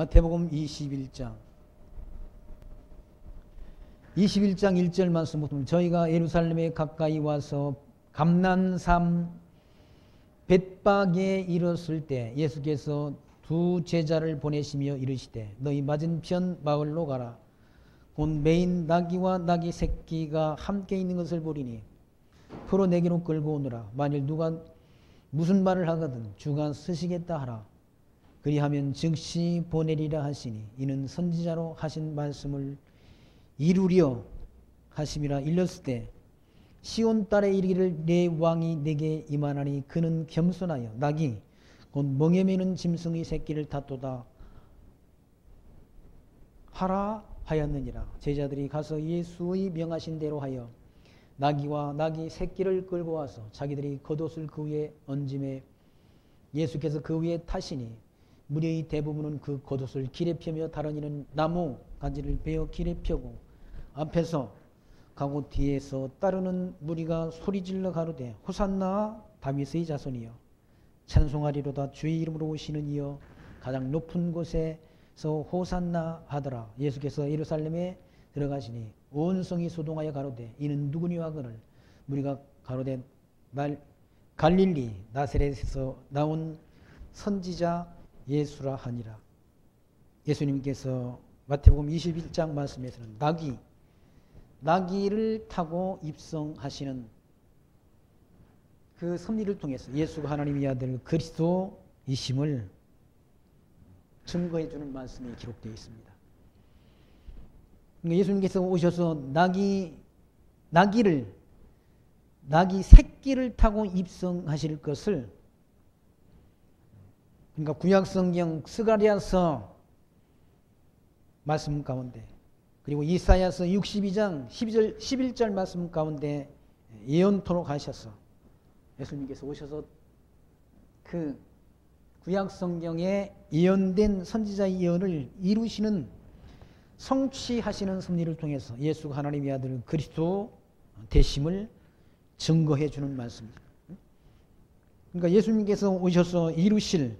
마태복음 21장 1절 말씀부터 저희가 예루살렘에 가까이 와서 감난산 벳박에 이르렀을 때 예수께서 두 제자를 보내시며 이르시되 너희 맞은편 마을로 가라. 곧 매인 나귀와 나귀 새끼가 함께 있는 것을 보리니 포로 내게로 끌고 오느라. 만일 누가 무슨 말을 하거든 주가 쓰시겠다 하라. 그리하면 즉시 보내리라 하시니 이는 선지자로 하신 말씀을 이루려 하심이라. 일렀을 때 시온 딸에 이르기를 내 왕이 내게 임하나니 그는 겸손하여 나귀 곧 멍에 매는 짐승의 새끼를 다투다 하라 하였느니라. 제자들이 가서 예수의 명하신 대로 하여 나귀와 나귀 새끼를 끌고 와서 자기들이 겉옷을 그 위에 얹음에 예수께서 그 위에 타시니 무리의 대부분은 그 겉옷을 길에 펴며 다른 이는 나무 가지를 베어 길에 펴고 앞에서 가고 뒤에서 따르는 무리가 소리질러 가로되 호산나 다윗의 자손이여 찬송하리로다 주의 이름으로 오시는 이여 가장 높은 곳에서 호산나 하더라. 예수께서 예루살렘에 들어가시니 온 성이 소동하여 가로되 이는 누구니와 하거늘 무리가 가로되 갈릴리 나사렛에서 나온 선지자 예수라 하니라. 예수님께서 마태복음 21장 말씀에서는 나귀를 타고 입성하시는 그 섭리를 통해서 예수가 하나님의 아들 그리스도이심을 증거해 주는 말씀이 기록되어 있습니다. 예수님께서 오셔서 나귀 새끼를 타고 입성하실 것을, 그러니까 구약성경 스가랴서 말씀 가운데 그리고 이사야서 62장 11절 말씀 가운데 예언토록 하셔서 예수님께서 오셔서 그 구약성경에 예언된 선지자의 예언을 이루시는 성취하시는 섭리를 통해서 예수가 하나님의 아들 그리스도 되심을 증거해 주는 말씀입니다. 그러니까 예수님께서 오셔서 이루실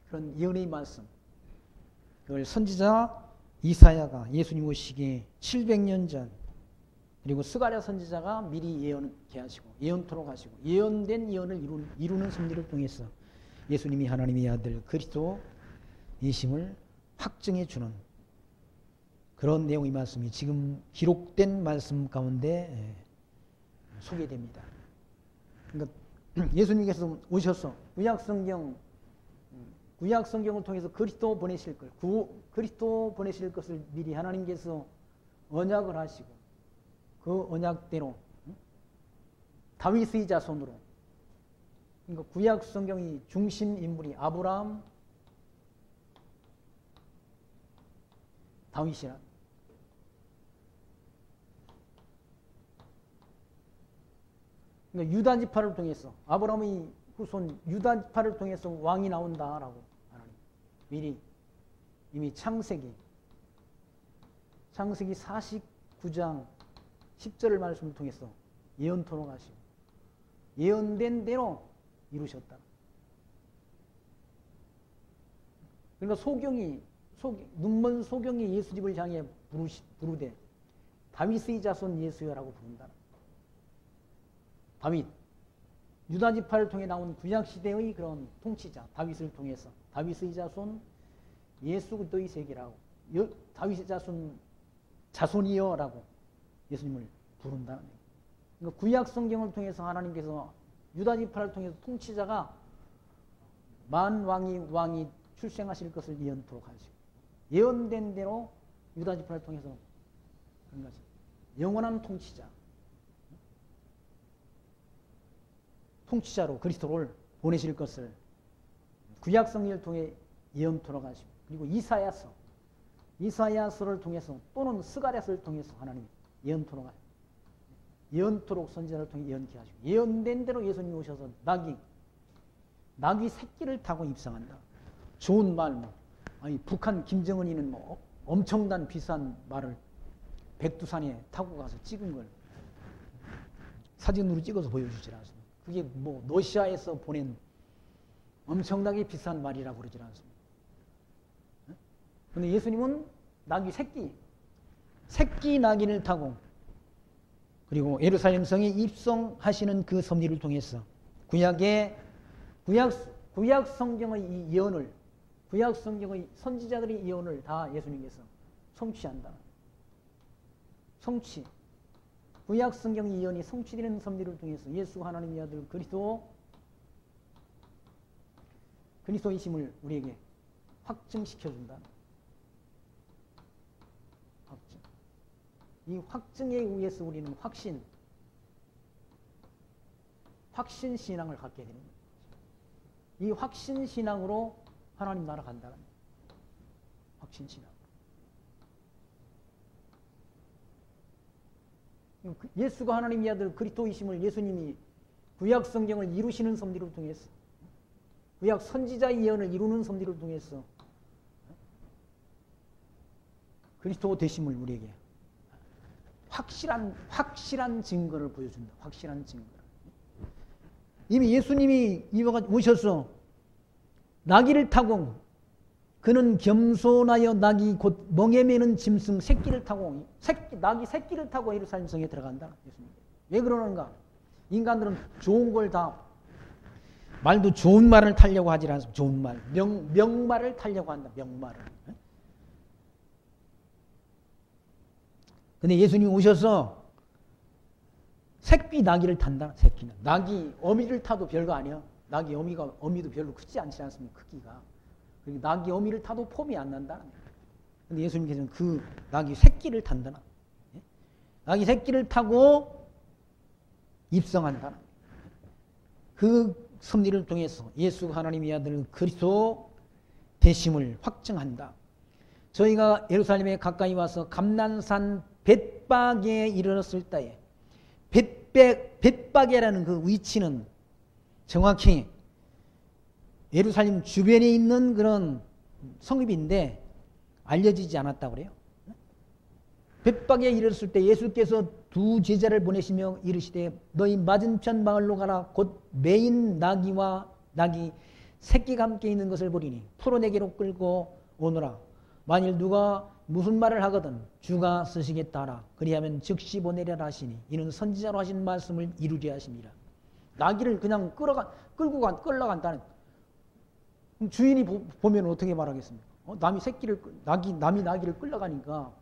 그런 예언의 말씀, 그걸 선지자 이사야가 예수님 오시기 700년 전, 그리고 스가랴 선지자가 미리 예언케 하시고 예언토록 하시고 예언된 예언을 이루는 섭리를 통해서 예수님이 하나님의 아들 그리스도이심을 확증해 주는 그런 내용의 말씀이 지금 기록된 말씀 가운데 소개됩니다. 그러니까 예수님께서 오셔서 구약성경을 통해서 그리스도 보내실 것, 그리스도 보내실 것을 미리 하나님께서 언약을 하시고 그 언약대로 다윗의 자손으로, 그러니까 구약성경의 중심 인물이 아브라함, 다윗이라. 그러니까 유다 지파를 통해서 아브라함의 후손 유다 지파를 통해서 왕이 나온다라고 하나님 미리 이미 창세기 49장 10절을 말씀을 통해서 예언토록 하시고 예언된 대로 이루셨다. 그러니까 눈먼 소경이 예수 집을 향해 부르되 다윗의 자손 예수여라고 부른다. 다윗, 유다 지파를 통해 나온 구약 시대의 그런 통치자 다윗을 통해서 다윗의 자손 예수 그리스도의 세계라고, 다윗의 자손이여라고 예수님을 부른다는 거예요. 그러니까 구약 성경을 통해서 하나님께서 유다 지파를 통해서 통치자가 왕이 출생하실 것을 예언토록 하시고 예언된 대로 유다 지파를 통해서 그런 것이 영원한 통치자로 그리스도를 보내실 것을 구약 성경을 통해 예언토록 하시고, 그리고 이사야서를 통해서 또는 스가랴서를 통해서 하나님 예언토록 선지자를 통해 예언케 하시고 예언된 대로 예수님이 오셔서 나귀 새끼를 타고 입성한다. 좋은 말, 아니 북한 김정은이는 엄청난 비싼 말을 백두산에 타고 가서 찍은 걸 사진으로 찍어서 보여주질 않습니다. 그게 러시아에서 보낸 엄청나게 비싼 말이라고 그러질 않습니다. 근데 예수님은 나귀 새끼 나귀를 타고 그리고 예루살렘 성에 입성하시는 그 섭리를 통해서 구약 성경의 이 예언을, 구약 성경의 선지자들의 예언을 다 예수님께서 성취한다. 성취. 구약 성경의 예언이 성취되는 섭리를 통해서 예수 하나님의 아들 그리스도이심을 우리에게 확증시켜준다. 확증. 이 확증에 의해서 우리는 확신 신앙을 갖게 되는 거예요. 이 확신 신앙으로 하나님 나라 간다는 거예요. 확신 신앙. 예수가 하나님의 아들 그리스도이심을 예수님이 구약 성경을 이루시는 섭리를 통해서, 구약 선지자의 예언을 이루는 섭리를 통해서 그리스도 되심을 우리에게 확실한 증거를 보여준다. 확실한 증거. 이미 예수님이 오셔서 나귀를 타고, 그는 겸손하여 나귀 곧 멍에 매는 짐승 새끼를 타고, 나귀 새끼를 타고 예루살렘 성에 들어간다. 예수님. 왜 그러는가? 인간들은 좋은 걸 다, 말도 좋은 말을 타려고 하지 않습니다. 좋은 말, 명말을 타려고 한다. 명말을. 근데 예수님이 오셔서 새끼 나귀를 탄다. 새끼는. 나귀 어미를 타도 별거 아니야. 나귀 어미도 별로 크지 않지 않습니까? 크기가. 그리고 나귀 어미를 타도 폼이 안 난다. 근데 예수님께서는 그 나귀 새끼를 탄다. 나귀 새끼를 타고 입성한다. 그 섭리를 통해서 예수 하나님의 아들 그리스도 되심을 확증한다. 저희가 예루살렘에 가까이 와서 감난산 벳박에 이르렀을 때에, 벳박이라는 그 위치는 정확히 예루살렘 주변에 있는 그런 성읍인데 알려지지 않았다고 그래요. 벳박에 이르렀을 때 예수께서 두 제자를 보내시며 이르시되 너희 맞은편 마을로 가라. 곧 매인 나귀와 나귀 새끼가 함께 있는 것을 보리니 풀어내게로 끌고 오너라. 만일 누가 무슨 말을 하거든 주가 쓰시겠다 하라. 그리하면 즉시 보내려라 하시니 이는 선지자로 하신 말씀을 이루려 하십니다. 나귀를 그냥 끌러간다는, 주인이 보면 어떻게 말하겠습니까? 남이 나귀를 끌러가니까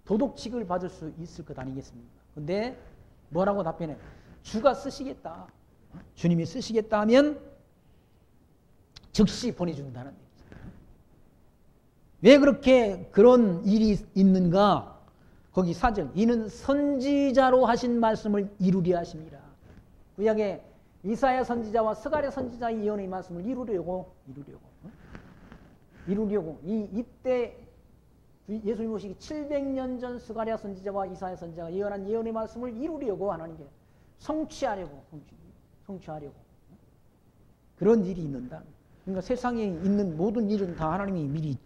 도덕칙을 받을 수 있을 것 아니겠습니까? 근데 뭐라고 답변해? 주가 쓰시겠다. 주님이 쓰시겠다 하면 즉시 보내준다는 얘기죠. 왜 그렇게 그런 일이 있는가? 거기 4절. 이는 선지자로 하신 말씀을 이루려 하십니다. 구약에 이사야 선지자와 스가랴 선지자의 예언의 말씀을 이루려고 이때 예수님 오시기 700년 전 스가랴 선지자와 이사야 선지자가 예언한 예언의 말씀을 이루려고 하나님께 성취하려고 그런 일이 있는다. 그러니까 세상에 있는 모든 일은 다 하나님이 미리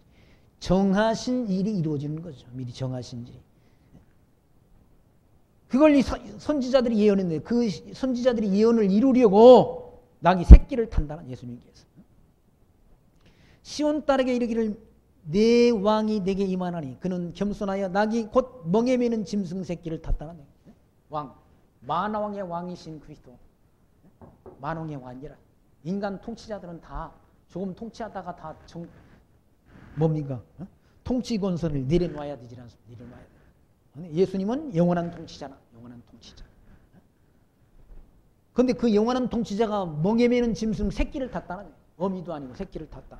정하신 일이 이루어지는 거죠. 미리 정하신 일이. 그걸 이 선지자들이 예언했는데 그 선지자들이 예언을 이루려고 나귀 새끼를 탄다는 예수님께서. 시온 딸에게 이르기를 내 왕이 내게 임하나니 그는 겸손하여 나귀 곧 멍에 매는 짐승 새끼를 탔다는 왕. 만왕의 왕이신 그리스도. 만왕의 왕이라. 인간 통치자들은 다 조금 통치하다가 다 뭡니까? 통치 권선을 내려놔야 되지 않습니까? 내려놔야 돼. 예수님은 영원한 통치자나. 영원한 통치자. 그런데 그 영원한 통치자가 멍에 매는 짐승 새끼를 탔다는 거예요. 어미도 아니고 새끼를 탔다.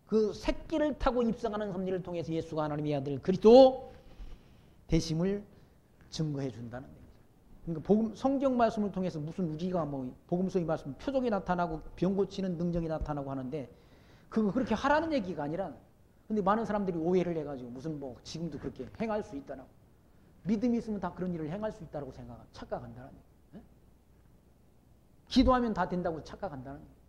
그 새끼를 타고 입성하는 섭리를 통해서 예수가 하나님의 아들 그리스도 되심을 증거해 준다는 거예요. 그러니까 성경 말씀을 통해서 무슨 우리가 복음서의 말씀 표적이 나타나고 병 고치는 능력이 나타나고 하는데 그거 그렇게 하라는 얘기가 아니라, 근데 많은 사람들이 오해를 해가지고 무슨 지금도 그렇게 행할 수 있다라고, 믿음이 있으면 다 그런 일을 행할 수 있다고 착각한다는 거예요. 기도하면 다 된다고 착각한다는 거예요.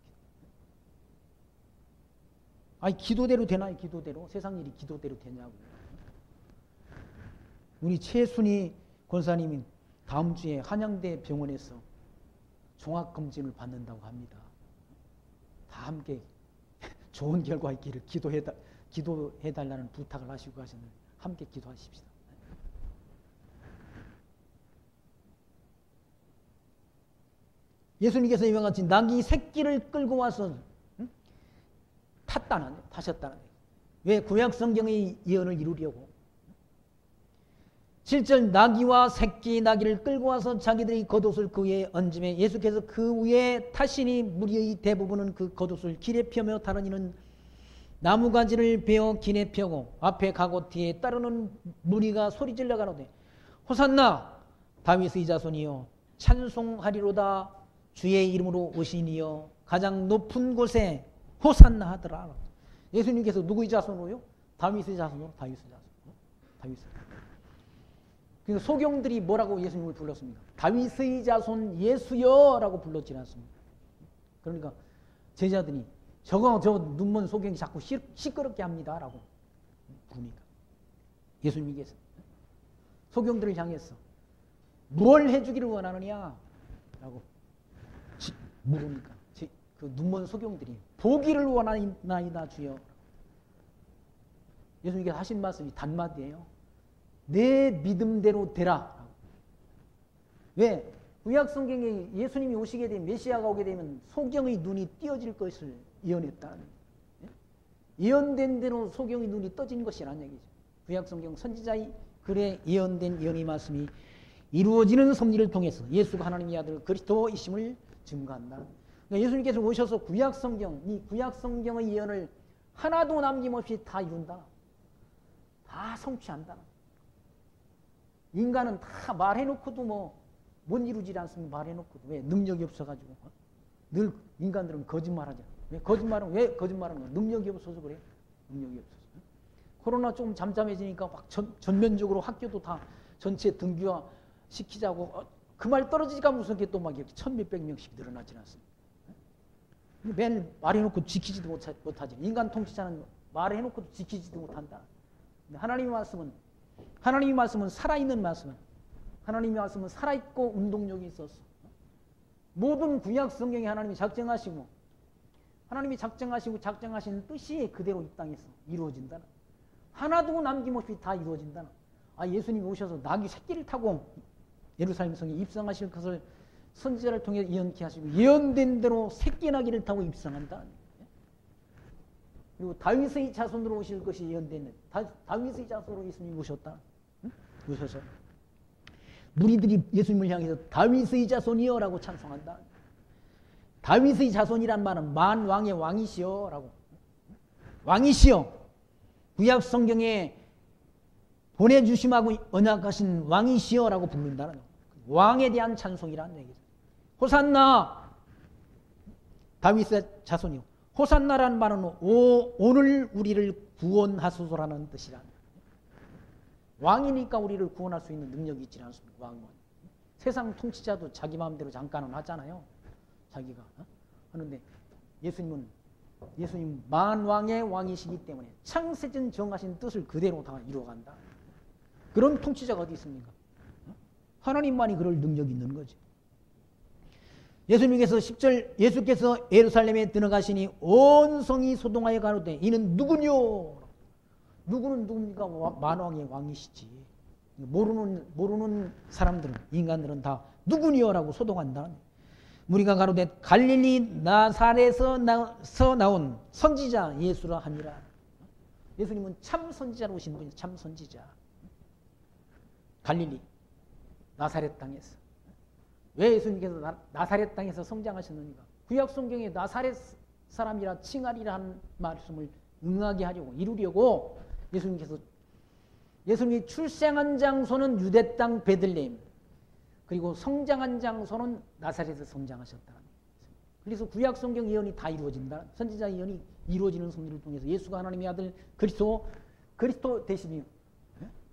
아니 기도대로 되나요? 기도대로? 세상 일이 기도대로 되냐고. 우리 최순희 권사님이 다음 주에 한양대 병원에서 종합검진을 받는다고 합니다. 다 함께 좋은 결과 있기를 기도해달라는 부탁을 하시고 가셨는데 함께 기도하십시다. 예수님께서 이와 같이 낙이 새끼를 끌고 와서 타셨다는 거예요. 왜? 구약 성경의 예언을 이루려고. 7절 나귀와 새끼 나귀를 끌고 와서 자기들이 겉옷을 그 위에 얹음에 예수께서 그 위에 타시니 무리의 대부분은 그 겉옷을 길에 펴며 다른 이는 나무가지를 베어 기내 펴고 앞에 가고 뒤에 따르는 무리가 소리질러 가로되 호산나 다윗의 자손이여 찬송하리로다 주의 이름으로 오시니여 가장 높은 곳에 호산나 하더라. 예수님께서 누구의 자손으로요? 다윗의 자손으로. 다윗의 자손. 그러니까 소경들이 뭐라고 예수님을 불렀습니까? 다윗의 자손 예수여 라고 불렀지 않습니까? 그러니까 제자들이 저 눈먼 소경이 자꾸 시끄럽게 합니다 라고 부르니까 예수님께서 소경들을 향해서 뭘 해주기를 원하느냐 라고 물으니까 그 눈먼 소경들이 보기를 원하나이다 주여. 예수님께서 하신 말씀이 단마디예요. 내 믿음대로 되라. 왜? 구약 성경에 예수님이 오시게 되면 메시아가 오게 되면 소경의 눈이 띄어질 것을 예언했다. 예언된 대로 소경의 눈이 떠진 것이라는 얘기죠. 구약 성경 선지자의 글에 예언된 예언의 말씀이 이루어지는 섭리를 통해서 예수가 하나님의 아들 그리스도이심을 증거한다. 그러니까 예수님께서 오셔서 구약 성경의 예언을 하나도 남김없이 다 이룬다. 다 성취한다. 인간은 다 말해놓고도 못 이루지 않습니까? 말해놓고도. 왜? 능력이 없어가지고. 늘 인간들은 거짓말하잖아. 왜 거짓말하는 거야? 능력이 없어서 그래. 능력이 없어서. 코로나 좀 잠잠해지니까 막 전면적으로 학교도 다 전체 등교화 시키자고 그 말 떨어지니까 무슨 게 또 막 이렇게 1,000몇백 명씩 늘어나지 않습니까? 맨 말해놓고 지키지도 못하지. 인간 통치자는 말해놓고도 지키지도 못한다. 하나님의 말씀은 살아있는 말씀은 하나님의 말씀은 살아있고 운동력이 있었어. 모든 구약 성경에 하나님이 작정하시고 작정하신 뜻이 그대로 이 땅에서 이루어진다. 하나도 남김없이 다 이루어진다. 예수님이 오셔서 나귀 새끼를 타고 예루살렘 성에 입성하실 것을 선지자를 통해 예언케 하시고 예언된 대로 새끼 나귀를 타고 입성한다. 그리고 다윗의 자손으로 오실 것이 예언된 다윗의 자손으로 예수님이 오셨다. 오셔서 무리들이 예수님을 향해서 다윗의 자손이여 라고 찬송한다. 다윗의 자손이란 말은 만왕의 왕이시여 라고. 왕이시여. 구약 성경에 보내주심하고 언약하신 왕이시여 라고 부른다는 거예요. 왕에 대한 찬송이라는 얘기죠. 호산나 다윗의 자손이요. 호산나라는 말은 오늘 우리를 구원하소서라는 뜻이라는 거예요. 왕이니까 우리를 구원할 수 있는 능력이 있지 않습니까? 왕은. 세상 통치자도 자기 마음대로 잠깐은 하잖아요. 자기가. 하는데 예수님 만왕의 왕이시기 때문에 창세전 정하신 뜻을 그대로 다 이루어간다. 그런 통치자가 어디 있습니까? 하나님만이 그럴 능력이 있는 거지. 예수님께서 10절 예수께서 예루살렘에 들어가시니 온 성이 소동하여 가로되 이는 누구뇨? 누구는 누굽니까? 만왕의 왕이시지. 모르는 사람들은 인간들은 다 누구뇨라고 소동한다. 무리가 가로되 갈릴리 나사렛에서 나온 선지자 예수라 하니라. 예수님은 참 선지자로 오신 분이죠. 참 선지자. 갈릴리 나사렛 땅에서. 왜 예수님께서 나사렛 땅에서 성장하셨느니까? 구약 성경에 나사렛 사람이라 칭하리라는 말씀을 응하게 하려고 이루려고 예수님이 출생한 장소는 유대 땅 베들레헴, 그리고 성장한 장소는 나사렛에서 성장하셨다. 그래서 구약 성경 예언이 다 이루어진다. 선지자 예언이 이루어지는 섭리를 통해서 예수가 하나님의 아들 그리스도 대신이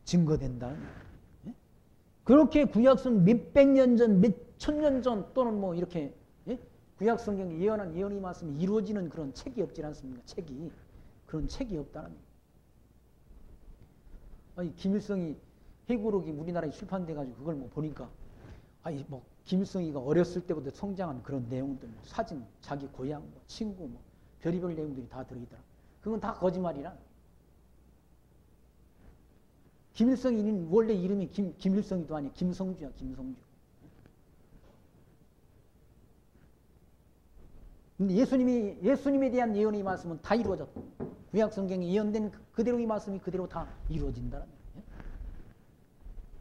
증거된다. 그렇게 구약성 몇백 년 전, 몇 천 년 전 또는 이렇게 구약 성경에 예언한 예언의 말씀이 이루어지는 그런 책이 없지 않습니까? 그런 책이 없다는 거예요. 김일성이 회고록이 우리나라에 출판돼가지고 그걸 보니까 김일성이가 어렸을 때부터 성장한 그런 내용들, 사진, 자기 고향, 친구, 별의별 내용들이 다 들어있더라. 그건 다 거짓말이라. 김일성이는 원래 이름이 김일성이도 아니야. 김성주야, 김성주. 근데 예수님에 대한 예언의 말씀은 다 이루어졌다. 구약 성경에 예언된 그대로 이 말씀이 그대로 다 이루어진다는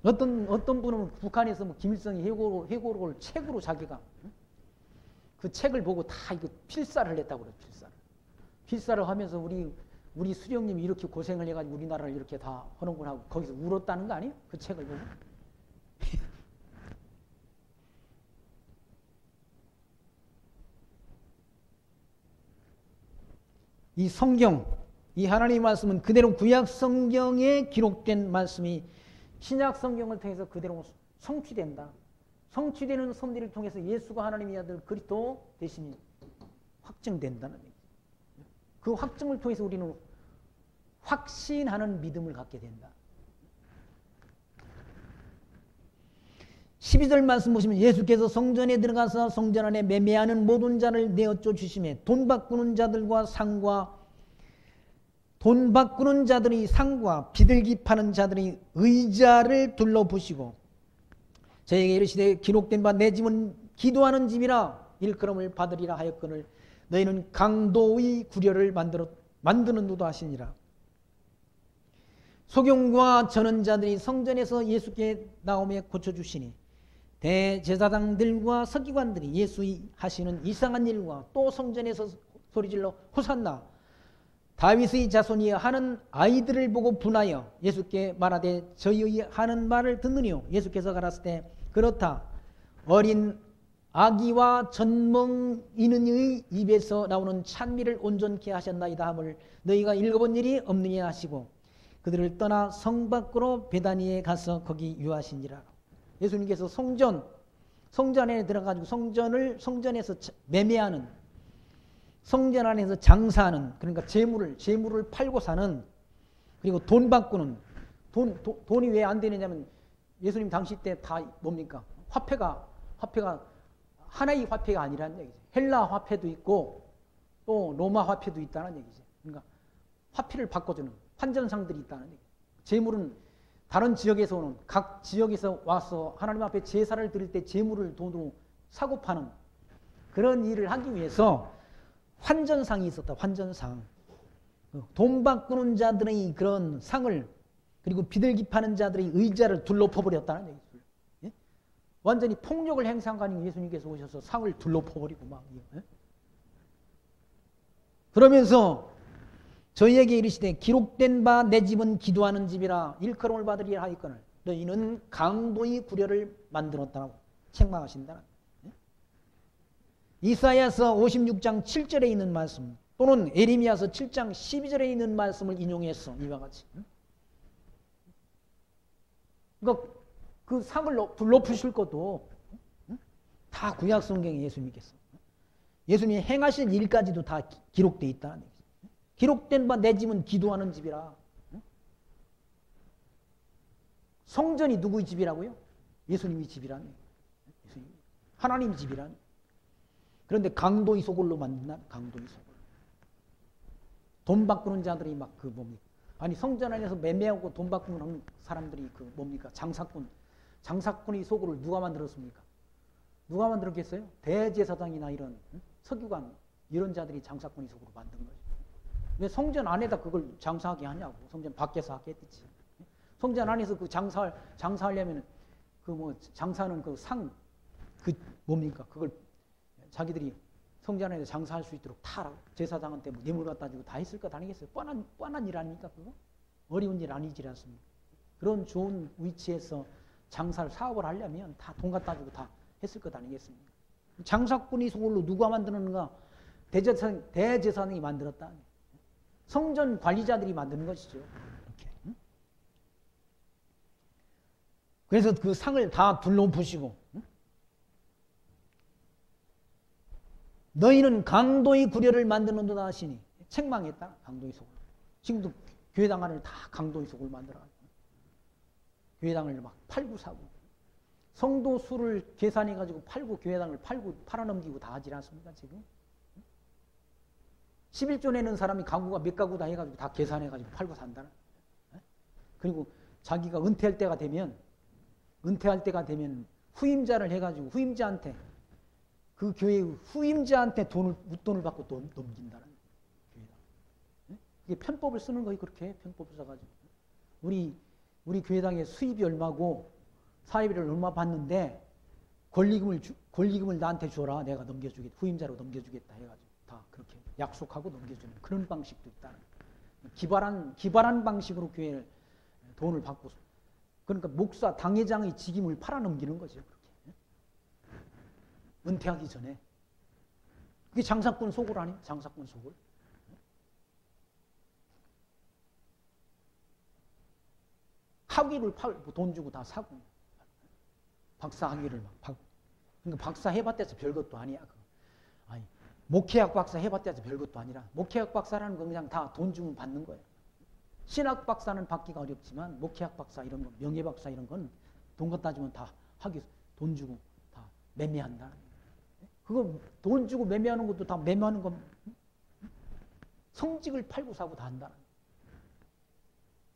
거예요. 어떤 분은 북한에서 뭐 김일성이 회고록을 책으로 자기가 그 책을 보고 다 이거 필사를 했다고 그래요. 필사를 하면서 우리 수령님이 이렇게 고생을 해가지고 우리나라를 이렇게 다 하는구나 하고 거기서 울었다는 거 아니에요? 그 책을 보고. 이 성경, 이 하나님의 말씀은 그대로 구약 성경에 기록된 말씀이 신약 성경을 통해서 그대로 성취된다. 성취되는 섭리를 통해서 예수가 하나님의 아들 그리스도 대신이 확증된다는 얘기죠. 그 확증을 통해서 우리는 확신하는 믿음을 갖게 된다. 12절 말씀 보시면 예수께서 성전에 들어가서 성전 안에 매매하는 모든 자를 내어쫓 주심에 돈 바꾸는 자들이 상과 비둘기 파는 자들이 의자를 둘러부시고 저에게 이르시되 기록된 바 내 집은 기도하는 집이라 일컬음을 받으리라 하였거늘 너희는 강도의 구려를 만드는도다 하시니라. 소경과 전언자들이 성전에서 예수께 나오며 고쳐주시니 대제사장들과 서기관들이 예수의 하시는 이상한 일과 또 성전에서 소리질러 호산나 다윗의 자손이여 하는 아이들을 보고 분하여 예수께 말하되 저희의 하는 말을 듣느니요. 예수께서 가라사대 때 그렇다. 어린 아기와 젖먹이는의 입에서 나오는 찬미를 온전케 하셨나이다 함을 너희가 읽어본 일이 없느냐 하시고 그들을 떠나 성 밖으로 베다니에 가서 거기 유하시니라. 예수님께서 성전 안에 들어가지고 성전에서 매매하는 성전 안에서 장사하는 그러니까 재물을 팔고 사는 그리고 돈 바꾸는 돈이 왜 안 되느냐면 예수님 당시 때 다 뭡니까? 화폐가 하나의 화폐가 아니라는 얘기죠. 헬라 화폐도 있고 또 로마 화폐도 있다는 얘기죠. 그러니까 화폐를 바꿔주는 환전상들이 있다는 얘기죠. 재물은 다른 지역에서 오는 각 지역에서 와서 하나님 앞에 제사를 드릴 때 재물을 돈으로 사고 파는 그런 일을 하기 위해서 환전상이 있었다. 환전상. 돈 바꾸는 자들의 그런 상을 그리고 비둘기 파는 자들의 의자를 둘러퍼버렸다는 얘기죠. 예? 완전히 폭력을 행사한 거 아니고 예수님께서 오셔서 상을 둘러퍼버리고 막. 예? 그러면서 저희에게 이르시되 기록된 바 내 집은 기도하는 집이라 일컬음을 받으리라 하였거늘 너희는 강도의 구려를 만들었다고 책망하신다. 이사야서 56장 7절에 있는 말씀 또는 에레미야서 7장 12절에 있는 말씀을 인용했어. 이와 같이. 그러니까 그 상을 둘러푸실 것도 다 구약 성경에 예수님께서 예수님이 행하실 일까지도 다 기록되어 있다는 얘기죠. 기록된 바 내 집은 기도하는 집이라. 성전이 누구의 집이라고요? 예수님의 집이라는 얘기죠. 하나님의 집이라는 얘기죠. 그런데 강도의 소굴로 만든다. 강도의 소굴. 돈 바꾸는 자들이 막 그 뭡니까? 아니 성전 안에서 매매하고 돈 바꾸는 사람들이 그 뭡니까? 장사꾼의 소굴을 누가 만들었습니까? 누가 만들었겠어요? 대제사장이나 이런 서기관 이런 자들이 장사꾼의 소굴을 만든 거죠. 왜 성전 안에다 그걸 장사하게 하냐고. 성전 밖에서 하게 했지. 성전 안에서 그 장사하려면 그 뭐 장사하는 그 상 그 뭡니까? 그걸 자기들이 성전 안에서 장사할 수 있도록 다 제사장한테 뭐 뇌물 갖다 주고 다 했을 것 아니겠어요? 뻔한 일 아닙니까? 그거? 어려운 일 아니지 않습니까? 그런 좋은 위치에서 사업을 하려면 다 돈 갖다 주고 다 했을 것 아니겠습니까? 장사꾼이 소굴로 누가 만드는가? 대제사장이 만들었다. 성전 관리자들이 만드는 것이죠. 이렇게. 그래서 그 상을 다 둘러부시고 너희는 강도의 구려를 만드는도다 하시니 책망했다. 강도의 속을. 지금도 교회당 안을 다 강도의 속을 만들어가지고 교회당을 막 팔고 사고 성도 수를 계산해가지고 팔고 교회당을 팔아넘기고 다 하지 않습니까 지금? 11조 내는 사람이 가구가 몇 가구다 해가지고 다 계산해가지고 팔고 산다는. 그리고 자기가 은퇴할 때가 되면 후임자를 해가지고 후임자한테 그 교회 후임자한테 웃돈을 받고 또 넘긴다는 교회다. 이게 편법을 쓰는 거예요. 그렇게 편법을 써가지고 우리 교회당의 수입이 얼마고 사회비를 얼마 받는데 권리금을 나한테 줘라. 내가 넘겨주겠다. 후임자로 넘겨주겠다 해가지고 다 그렇게 약속하고 넘겨주는 그런 방식도 있다는 기발한 방식으로 교회를 돈을 받고 그러니까 목사 당회장의 직임을 팔아넘기는 거죠. 그렇게 은퇴하기 전에 그게 장사꾼 소굴 아니에요? 장사꾼 소굴. 학위를 팔고 돈 주고 다 사고 박사 학위를 막 받고 그러니까 박사 해봤대서 별것도 아니야. 아니 목회학 박사 해봤대서 별것도 아니라 목회학 박사라는 건 그냥 다 돈 주면 받는 거예요. 신학 박사는 받기가 어렵지만 목회학 박사 이런 거 명예 박사 이런 건 돈 갖다 주면 다 학위 돈 주고 다 매매한다. 그거 돈 주고 매매하는 것도 다 매매하는 건 성직을 팔고 사고 다 한다.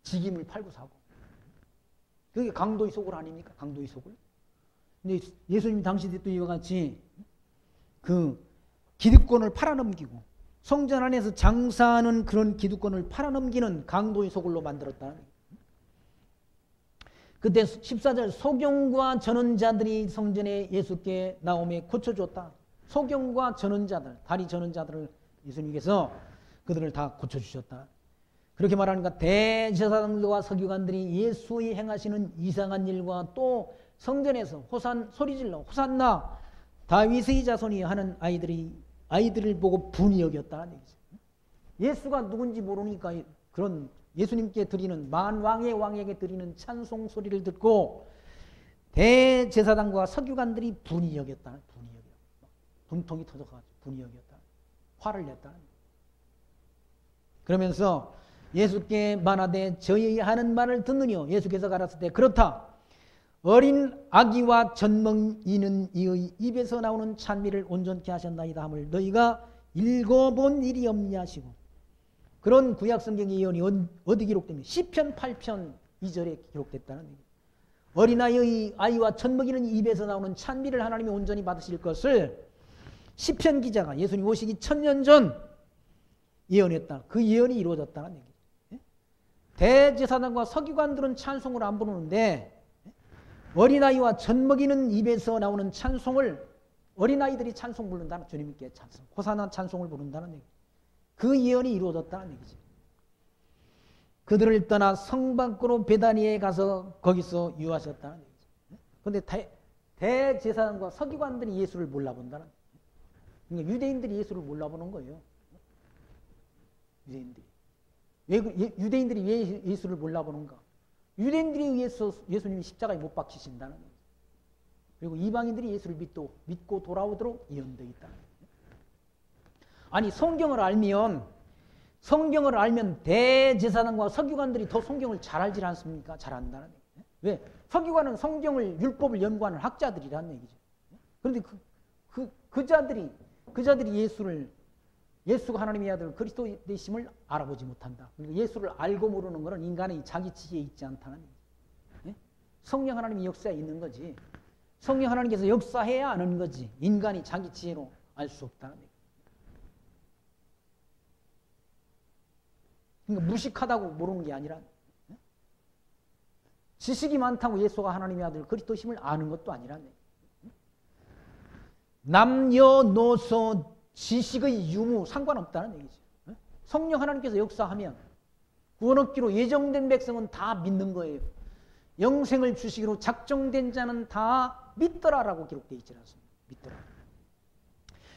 직임을 팔고 사고. 그게 강도의 소굴 아닙니까? 강도의 소굴. 근데 예수님 당시 때 또 이와 같이 그 기득권을 팔아넘기고 성전 안에서 장사하는 그런 기득권을 팔아넘기는 강도의 소굴로 만들었다. 그때 14절 소경과 전원자들이 성전에 예수께 나오며 고쳐줬다. 소경과 전원자들, 다리 전원자들을 예수님께서 그들을 다 고쳐주셨다. 그렇게 말하니까 대제사장들과 서기관들이 예수의 행하시는 이상한 일과 또 성전에서 소리질러 호산나 다윗의 자손이 하는 아이들을 보고 분이 여겼다는 얘기죠. 예수가 누군지 모르니까 그런 예수님께 드리는 만왕의 왕에게 드리는 찬송 소리를 듣고 대제사장과 서기관들이 분이 여겼다. 분이 여겨. 분통이 터져가지고 분이 여겼다. 화를 냈다. 그러면서 예수께 말하되 저희 하는 말을 듣느뇨. 예수께서 가라사대 때 그렇다. 어린 아기와 젖먹이는 이의 입에서 나오는 찬미를 온전케 하셨나이다 함을 너희가 읽어본 일이 없냐 하시고 그런 구약성경의 예언이 어디 기록됩니까? 시편 8편 2절에 기록됐다는 얘기예요. 어린아이와 젖먹이는 입에서 나오는 찬미를 하나님이 온전히 받으실 것을 시편 기자가 예수님 오시기 1000년 전 예언했다. 그 예언이 이루어졌다는 얘기예요. 대제사장과 서기관들은 찬송을 안 부르는데 어린아이와 젖먹이는 입에서 나오는 찬송을 어린아이들이 찬송 부른다는 주님께 찬송, 호산나 찬송을 부른다는 얘기. 그 예언이 이루어졌다는 얘기지. 그들을 떠나 성 밖으로 베다니에 가서 거기서 유하셨다는 얘기지. 그런데 대제사장과 서기관들이 예수를 몰라본다는 얘기. 그러니까 유대인들이 예수를 몰라보는 거예요. 유대인들이 왜 예수를 몰라보는가? 유대인들에 의해서 예수님이 십자가에 못 박히신다는 거예요. 그리고 이방인들이 예수를 믿고 돌아오도록 예언되어 있다는 거예요. 아니 성경을 알면 대제사장과 서기관들이 더 성경을 잘 알지 않습니까? 잘 안다는 얘기예요. 왜? 서기관은 성경을 율법을 연구하는 학자들이라는 얘기죠. 그런데 그 자들이 예수가 하나님의 아들 그리스도 되심을 알아보지 못한다. 그리고 예수를 알고 모르는 것은 인간의 자기 지혜에 있지 않다는 얘기예요. 성령 하나님의 역사에 있는 거지. 성령 하나님께서 역사해야 아는 거지. 인간이 자기 지혜로 알 수 없다는 얘기예요. 그러니까 무식하다고 모르는 게 아니라 지식이 많다고 예수가 하나님의 아들 그리스도심을 아는 것도 아니라는 얘기예요. 남녀노소 지식의 유무 상관없다는 얘기죠. 성령 하나님께서 역사하면 구원 얻기로 예정된 백성은 다 믿는 거예요. 영생을 주시기로 작정된 자는 다 믿더라라고 기록되어 있지 않습니까? 믿더라.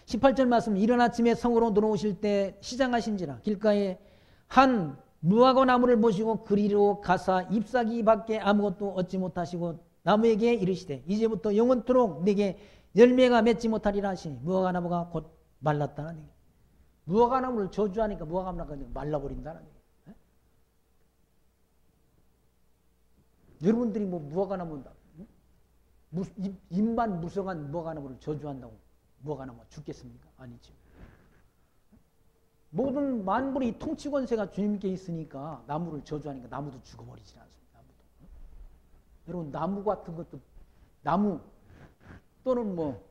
18절 말씀 이른 아침에 성으로 들어오실 때 시장하신지라 길가에 한 무화과 나무를 보시고 그리로 가사 잎사귀 밖에 아무것도 얻지 못하시고 나무에게 이르시되 이제부터 영원토록 내게 열매가 맺지 못하리라 하시니 무화과 나무가 곧 말랐다는 얘기. 무화과 나무를 저주하니까 무화과 나무가 말라버린다는 얘기. 여러분들이 뭐 무화과 나무 잎만 무성한 무화과 나무를 저주한다고 무화과 나무가 죽겠습니까? 아니죠. 모든 만물의 통치 권세가 주님께 있으니까 나무를 저주하니까 나무도 죽어버리지 않습니다. 나무도. 여러분 나무 같은 것도 나무 또는 뭐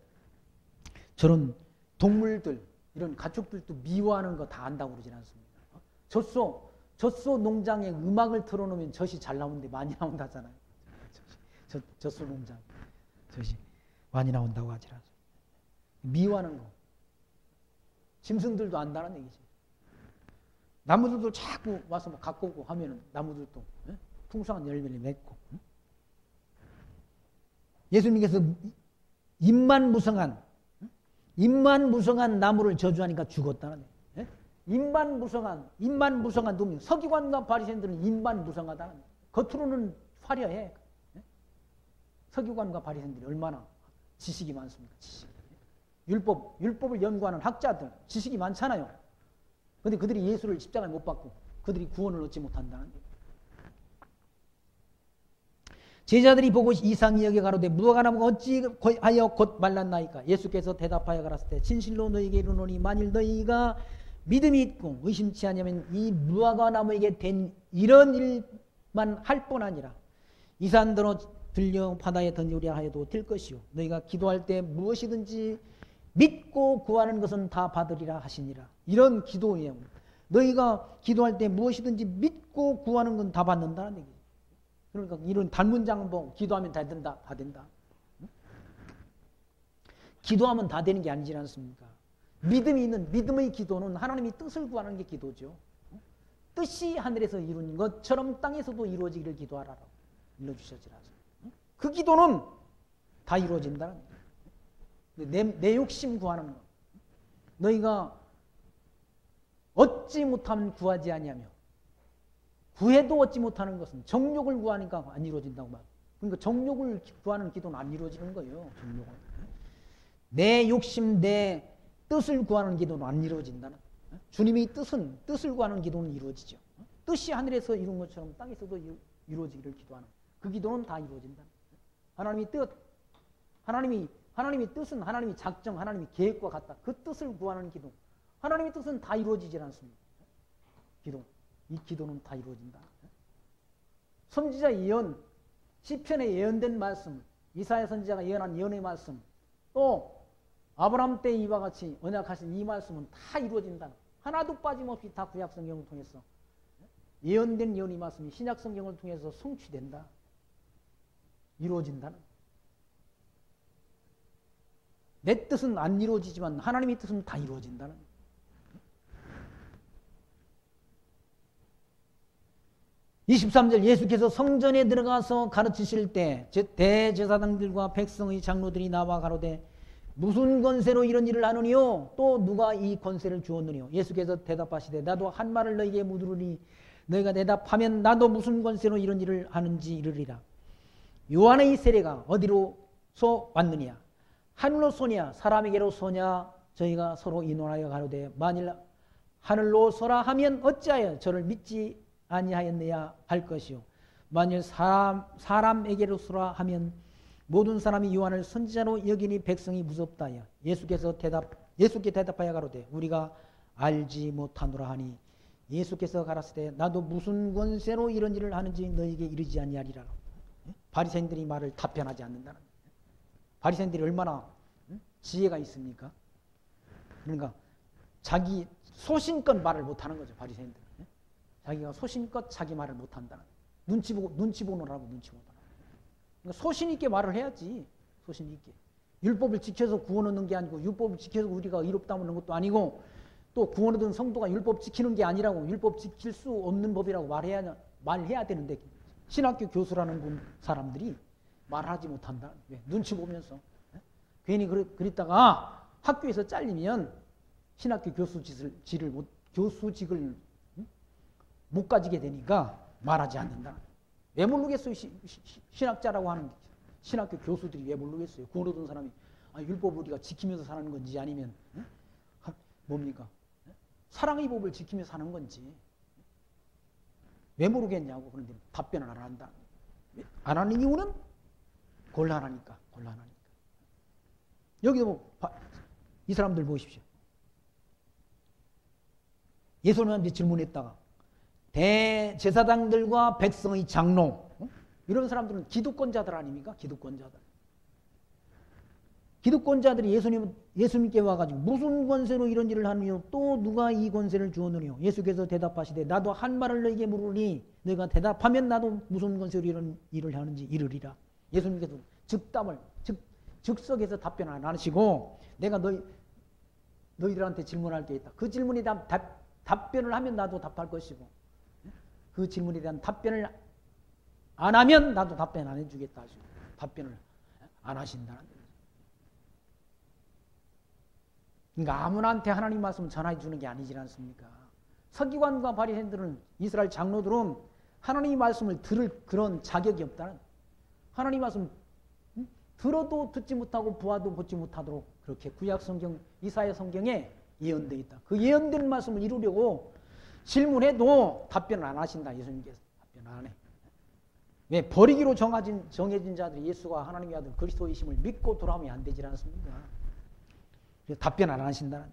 저런 동물들 이런 가축들도 미워하는 거 다 안다고 그러진 않습니다. 젖소 농장에 음악을 틀어놓으면 젖이 잘 나오는데 많이 나온다잖아요. 젖소 농장 젖이 많이 나온다고 하지 않습니다. 미워하는 거. 짐승들도 안다는 얘기지. 나무들도 자꾸 와서 뭐 갖고 오고 하면은 나무들도 풍성한 열매를 맺고. 예수님께서 입만 무성한 나무를 저주하니까 죽었다는 얘기예요. 입만 무성한 놈이 서기관과 바리새인들은 입만 무성하다는 얘기예요. 겉으로는 화려해. 서기관과 바리새인들이 얼마나 지식이 많습니까? 율법을 연구하는 학자들 지식이 많잖아요. 그런데 그들이 예수를 십자가에 못 박고 그들이 구원을 얻지 못한다는 거예요. 제자들이 보고 이상히 여겨 가로되 무화과 나무가 어찌하여 곧 말랐나이까? 예수께서 대답하여 가라사대 진실로 너희에게 이르노니 만일 너희가 믿음이 있고 의심치 않으면 이 무화과 나무에게 된 이런 일만 할 뿐 아니라 이 산더러 들려 바다에 던지려 하여도 될 것이요 너희가 기도할 때 무엇이든지 믿고 구하는 것은 다 받으리라 하시니라. 이런 기도예요. 너희가 기도할 때 무엇이든지 믿고 구하는 건 다 받는다는 얘기예요. 그러니까 이런 단문장 뭐 기도하면 다 된다, 다 된다. 기도하면 다 되는 게 아니지 않습니까? 믿음이 있는 믿음의 기도는 하나님이 뜻을 구하는 게 기도죠. 뜻이 하늘에서 이루는 것처럼 땅에서도 이루어지기를 기도하라고 일러주셨지라. 그 기도는 다 이루어진다는 거예요. 내 욕심 구하는 거. 너희가 얻지 못하면 구하지 아니하며 구해도 얻지 못하는 것은 정욕을 구하니까 안 이루어진다고 말. 그러니까 정욕을 구하는 기도는 안 이루어지는 거예요. 정욕은. 내 욕심, 내 뜻을 구하는 기도는 안 이루어진다는. 주님의 뜻을 구하는 기도는 이루어지죠. 뜻이 하늘에서 이룬 것처럼 땅에서도 이루어지기를 기도하는 그 기도는 다 이루어진다. 하나님의 뜻, 하나님의 뜻은 하나님의 작정, 하나님의 계획과 같다. 그 뜻을 구하는 기도. 하나님의 뜻은 다 이루어지질 않습니다. 이 기도는 다 이루어진다. 선지자 예언, 시편에 예언된 말씀, 이사야 선지자가 예언한 예언의 말씀, 또 아브라함 때 이와 같이 언약하신 이 말씀은 다 이루어진다. 하나도 빠짐없이 다 구약 성경을 통해서 예언된 예언의 말씀이 신약 성경을 통해서 성취된다. 이루어진다는. 내 뜻은 안 이루어지지만 하나님의 뜻은 다 이루어진다는. 23절 예수께서 성전에 들어가서 가르치실 때 대제사장들과 백성의 장로들이 나와 가로되 무슨 권세로 이런 일을 하느니요? 또 누가 이 권세를 주었느니요? 예수께서 대답하시되 나도 한 말을 너희에게 묻으리니 너희가 대답하면 나도 무슨 권세로 이런 일을 하는지 이르리라. 요한의 세례가 어디로서 왔느냐? 하늘로 쏘냐 사람에게로 쏘냐? 저희가 서로 의논하여 가로되 만일 하늘로서라 하면 어찌하여 저를 믿지 아니하였느냐 할 것이요 만일 사람에게로서라 하면 모든 사람이 요한을 선지자로 여기니 백성이 무섭다 하여 예수께 대답하여 가로되 우리가 알지 못하노라 하니 예수께서 가라사대 나도 무슨 권세로 이런 일을 하는지 너희에게 이르지 아니하리라. 바리새인들이 말을 답변하지 않는다는. 바리새인들이 얼마나 지혜가 있습니까? 그러니까 자기 소신껏 말을 못하는 거죠. 바리새인들. 자기가 소신껏 자기 말을 못한다는. 눈치 보느라고. 그러니까 소신 있게 말을 해야지. 소신 있게. 율법을 지켜서 구원 얻는 게 아니고 율법을 지켜서 우리가 의롭다 하는 것도 아니고 또 구원 얻은 성도가 율법 지키는 게 아니라고 율법 지킬 수 없는 법이라고 말해야 되는데 신학교 교수라는 사람들이 말하지 못한다. 왜? 눈치 보면서. 괜히 그랬다가 학교에서 잘리면 신학교 교수직을 못 가지게 되니까 말하지 않는다. 왜 모르겠어요? 신학자라고 하는 신학교 교수들이 왜 모르겠어요? 구원 얻은 사람이 율법을 우리가 지키면서 사는 건지 아니면 뭡니까? 사랑의 법을 지키면서 사는 건지 왜 모르겠냐고. 그런데 답변을 안 한다. 안 하는 이유는 곤란하니까. 여기도 이 사람들 보십시오. 예수님한테 질문했다가 대제사장들과 백성의 장로 이런 사람들은 기득권자들 아닙니까? 기득권자들. 기득권자들이 예수님께 와가지고 무슨 권세로 이런 일을 하느냐? 또 누가 이 권세를 주었느냐? 예수께서 대답하시되 나도 한 말을 너에게 물으니 너가 대답하면 나도 무슨 권세로 이런 일을 하는지 이르리라. 예수님께서 즉석에서 답변 안 하시고 내가 너희들한테 질문할 게 있다. 그 질문에 대한 답변을 하면 나도 답할 것이고 그 질문에 대한 답변을 안 하면 나도 답변 안 해주겠다 하시고 답변을 안 하신다는 거예요. 그러니까 아무나한테 하나님 말씀을 전해 주는 게 아니지 않습니까? 서기관과 바리새인들은 이스라엘 장로들은 하나님 말씀을 들을 그런 자격이 없다는 하나님 말씀 들어도 듣지 못하고 보아도 보지 못하도록 그렇게 구약 성경 이사야 성경에 예언되어 있다. 그 예언된 말씀을 이루려고 질문해도 답변을 안 하신다. 예수님께서 답변 안 해. 왜? 버리기로 정해진 자들이 예수가 하나님의 아들 그리스도이심을 믿고 돌아오면 안 되지 않습니까? 답변 안 하신다.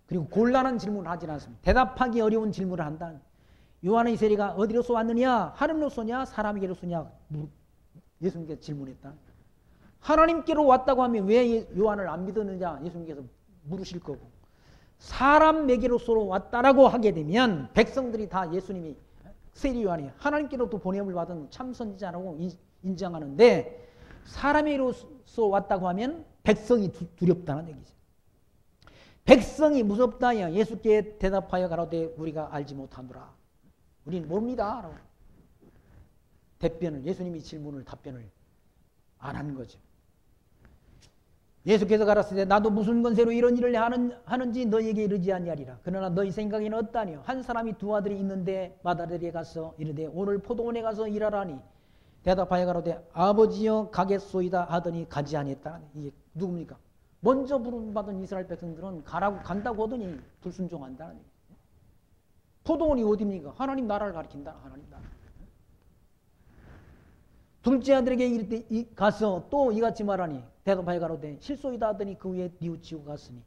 그리고 곤란한 질문을 하지 않습니다. 대답하기 어려운 질문을 한다. 요한의 세례가 어디로서 왔느냐? 하늘로서냐? 사람에게로서냐? 예수님께서 질문했다. 하나님께로 왔다고 하면 왜 요한을 안 믿었느냐? 예수님께서 물으실 거고 사람에게로서 왔다라고 하게 되면 백성들이 다 예수님이 세례 요한이 하나님께로도 보냄을 받은 참 선지자라고 인정하는데 사람에게로서 왔다고 하면 백성이 두렵다는 얘기죠. 백성이 무섭다야 예수께 대답하여 가로되 우리가 알지 못하노라. 우리는 모릅니다. 라고. 예수님이 질문을 답변을 안 한 거죠. 예수께서 가라사대 나도 무슨 권세로 이런 일을 하는지 너희에게 이르지 아니하리라. 그러나 너희 생각에는 어떠하뇨? 한 사람이 두 아들이 있는데 맏아들에게 가서 이르되 오늘 포도원에 가서 일하라니 대답하여 가로되 아버지여 가겠소이다 하더니 가지 아니했다. 이게 누굽니까? 먼저 부름받은 이스라엘 백성들은 간다고 하더니 불순종한다는 얘기예요. 포도원이 어디입니까? 하나님 나라를 가리킨다. 하나님 나라. 둘째 아들에게 가서 또 이같이 말하니 대답하여 가로되 실소이다 하더니 그 위에 뉘우치고 갔으니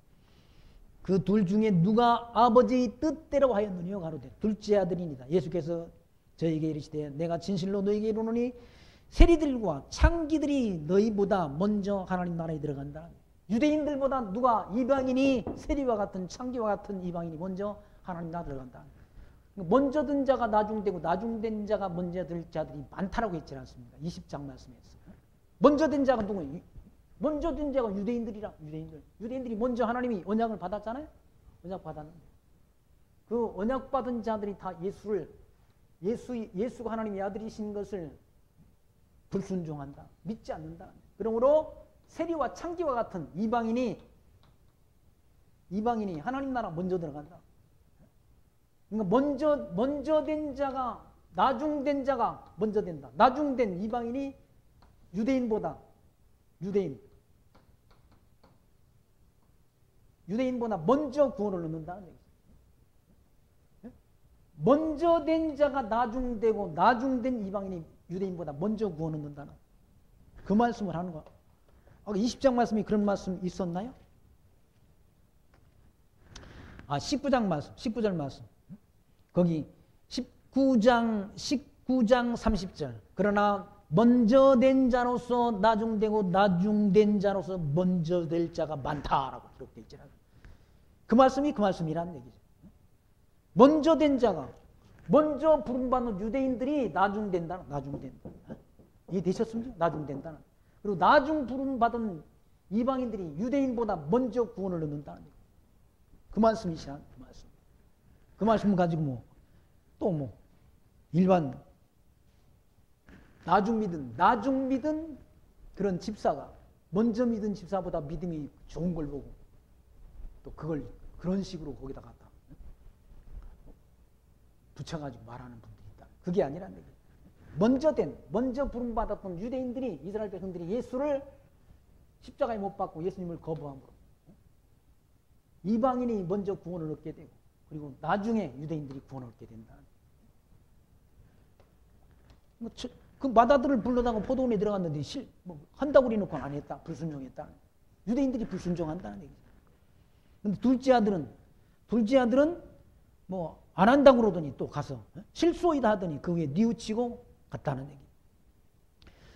그 둘 중에 누가 아버지의 뜻대로 하였느냐 가로되 둘째 아들이니이다. 예수께서 저에게 이르시되 내가 진실로 너에게 이르노니 세리들과 창기들이 너희보다 먼저 하나님 나라에 들어간다. 유대인들보다 누가 이방인이 세리와 같은 창기와 같은 이방인이 먼저 하나님 나라에 들어간다. 먼저 든 자가 나중되고 나중된 자가 먼저 될 자들이 많다라고 했지 않습니까? 20장 말씀에서. 먼저 된 자가 누구예요? 먼저 된 자가 유대인들이라. 유대인들이 먼저 하나님이 언약을 받았잖아요. 언약 받았는데 그 언약 받은 자들이 다 예수가 하나님의 아들이신 것을 불순종한다. 믿지 않는다. 그러므로 세리와 창기와 같은 이방인이 하나님 나라 먼저 들어간다. 그러니까 먼저 된 자가 나중된 자가 먼저 된다. 나중된 이방인이 유대인보다 먼저 구원을 얻는다는 얘기죠. 먼저 된 자가 나중되고 나중된 이방인이 유대인보다 먼저 구원을 얻는다는 그 말씀을 하는 거야. 20장 말씀이 그런 말씀 있었나요? 19절 말씀. 거기 19장 30절. 그러나 먼저 된 자로서 나중되고 나중된 자로서 먼저 될 자가 많다라고 기록되어 있잖아요. 그 말씀이 그 말씀이라는 얘기죠. 먼저 된 자가 먼저 부름받는 유대인들이 나중된다. 이해되셨습니까? 나중된다는. 그리고 나중 부름받은 이방인들이 유대인보다 먼저 구원을 얻는다는 얘기죠. 그 말씀이시라. 그 말씀 가지고 일반 나중 믿은 그런 집사가 먼저 믿은 집사보다 믿음이 좋은 걸 보고 또 그걸 그런 식으로 거기다 갖다 붙여가지고 말하는 분들이 있다. 그게 아니란 얘기예요. 먼저 부름받았던 유대인들이 이스라엘 백성들이 예수를 십자가에 못 박고 예수님을 거부함으로 이방인이 먼저 구원을 얻게 되고 그리고 나중에 유대인들이 구원을 얻게 된다. 그 맏아들을 불러다가 포도원에 들어갔는데 한다고 그래놓고 안 했다. 불순종했다. 유대인들이 불순종한다는 얘기죠. 근데 둘째 아들은 안 한다고 그러더니 또 가서 실소이다 하더니 그 위에 뉘우치고 갔다는 얘기.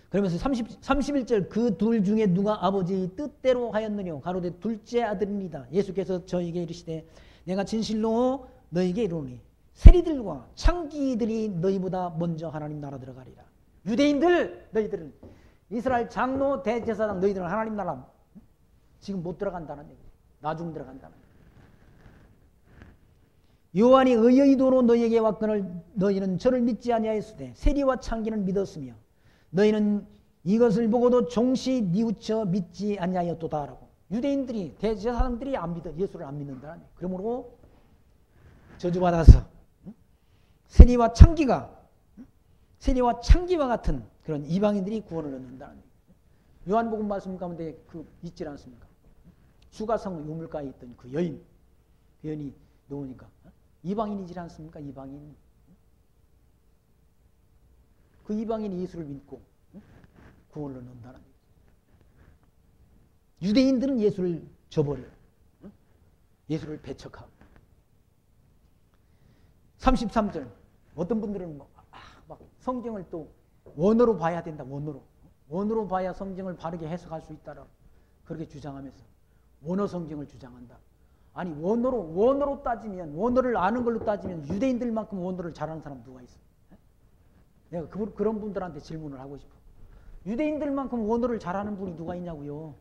그러면서 31절 그 둘 중에 누가 아버지의 뜻대로 하였느냐 가로되 둘째 아들입니다. 예수께서 저에게 이르시되 내가 진실로 너에게 이르노니 세리들과 창기들이 너희보다 먼저 하나님 나라 들어가리라. 유대인들 너희들은 이스라엘 장로 대제사장 너희들은 하나님 나라 지금 못 들어간다는 얘기예요. 나중 들어간다는 얘기예요. 요한이 의의 도로 너희에게 왔거늘 너희는 저를 믿지 아니하였으되 세리와 창기는 믿었으며 너희는 이것을 보고도 종시 뉘우쳐 믿지 아니하였도다 라고. 유대인들이 대제사장들이 안 믿어 예수를 안 믿는다는 얘기예요. 그러므로 저주받아서 세리와 창기와 같은 그런 이방인들이 구원을 얻는다는 얘기예요. 요한복음 말씀 가운데 있지 않습니까? 수가성 우물가에 있던 그 여인이 누구니까? 이방인이지 않습니까? 이방인. 그 이방인이 예수를 믿고 구원을 얻는다는 얘기예요. 유대인들은 예수를 저버려요. 예수를 배척하고. 33절 어떤 분들은 막 성경을 또 원어로 봐야 된다. 원어로 봐야 성경을 바르게 해석할 수 있다라 그렇게 주장하면서 원어 성경을 주장한다. 아니 원어로 따지면 원어를 아는 걸로 따지면 유대인들만큼 원어를 잘하는 사람 누가 있어? 내가 그런 분들한테 질문을 하고 싶어. 유대인들만큼 원어를 잘하는 분이 누가 있냐고요?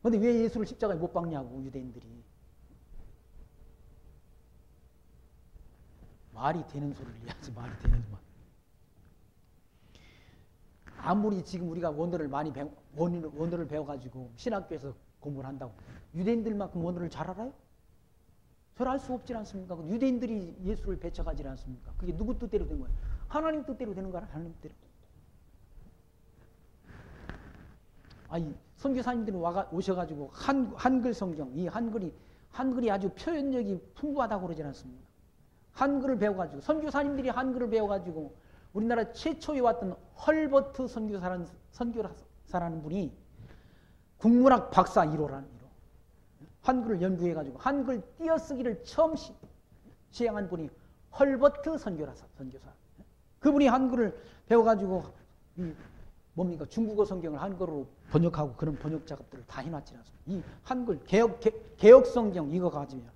그런데 왜 예수를 십자가에 못 박냐고 유대인들이. 말이 되는 소리를 해야지. 말이 되는 말. 아무리 지금 우리가 원어를 배워가지고 신학교에서 공부를 한다고 유대인들만큼 원어를 잘 알아요? 잘 알 수 없지 않습니까? 유대인들이 예수를 배척하지 않습니까? 그게 누구 뜻대로 된 거예요? 하나님 뜻대로 되는 거야. 하나님 뜻대로. 아니 선교사님들이 오셔가지고 한글 성경, 이 한글이 아주 표현력이 풍부하다고 그러지 않습니까? 한글을 배워가지고 선교사님들이 한글을 배워가지고 우리나라 최초에 왔던 헐버트 선교사라는 분이 국문학 박사 1호라는 1호. 한글을 연구해가지고 한글 띄어쓰기를 처음 시행한 분이 헐버트 선교사. 그분이 한글을 배워가지고 중국어 성경을 한글로 번역하고 그런 번역 작업들을 다 해놨지 않습니까? 이 한글 개혁 성경 이거 가지면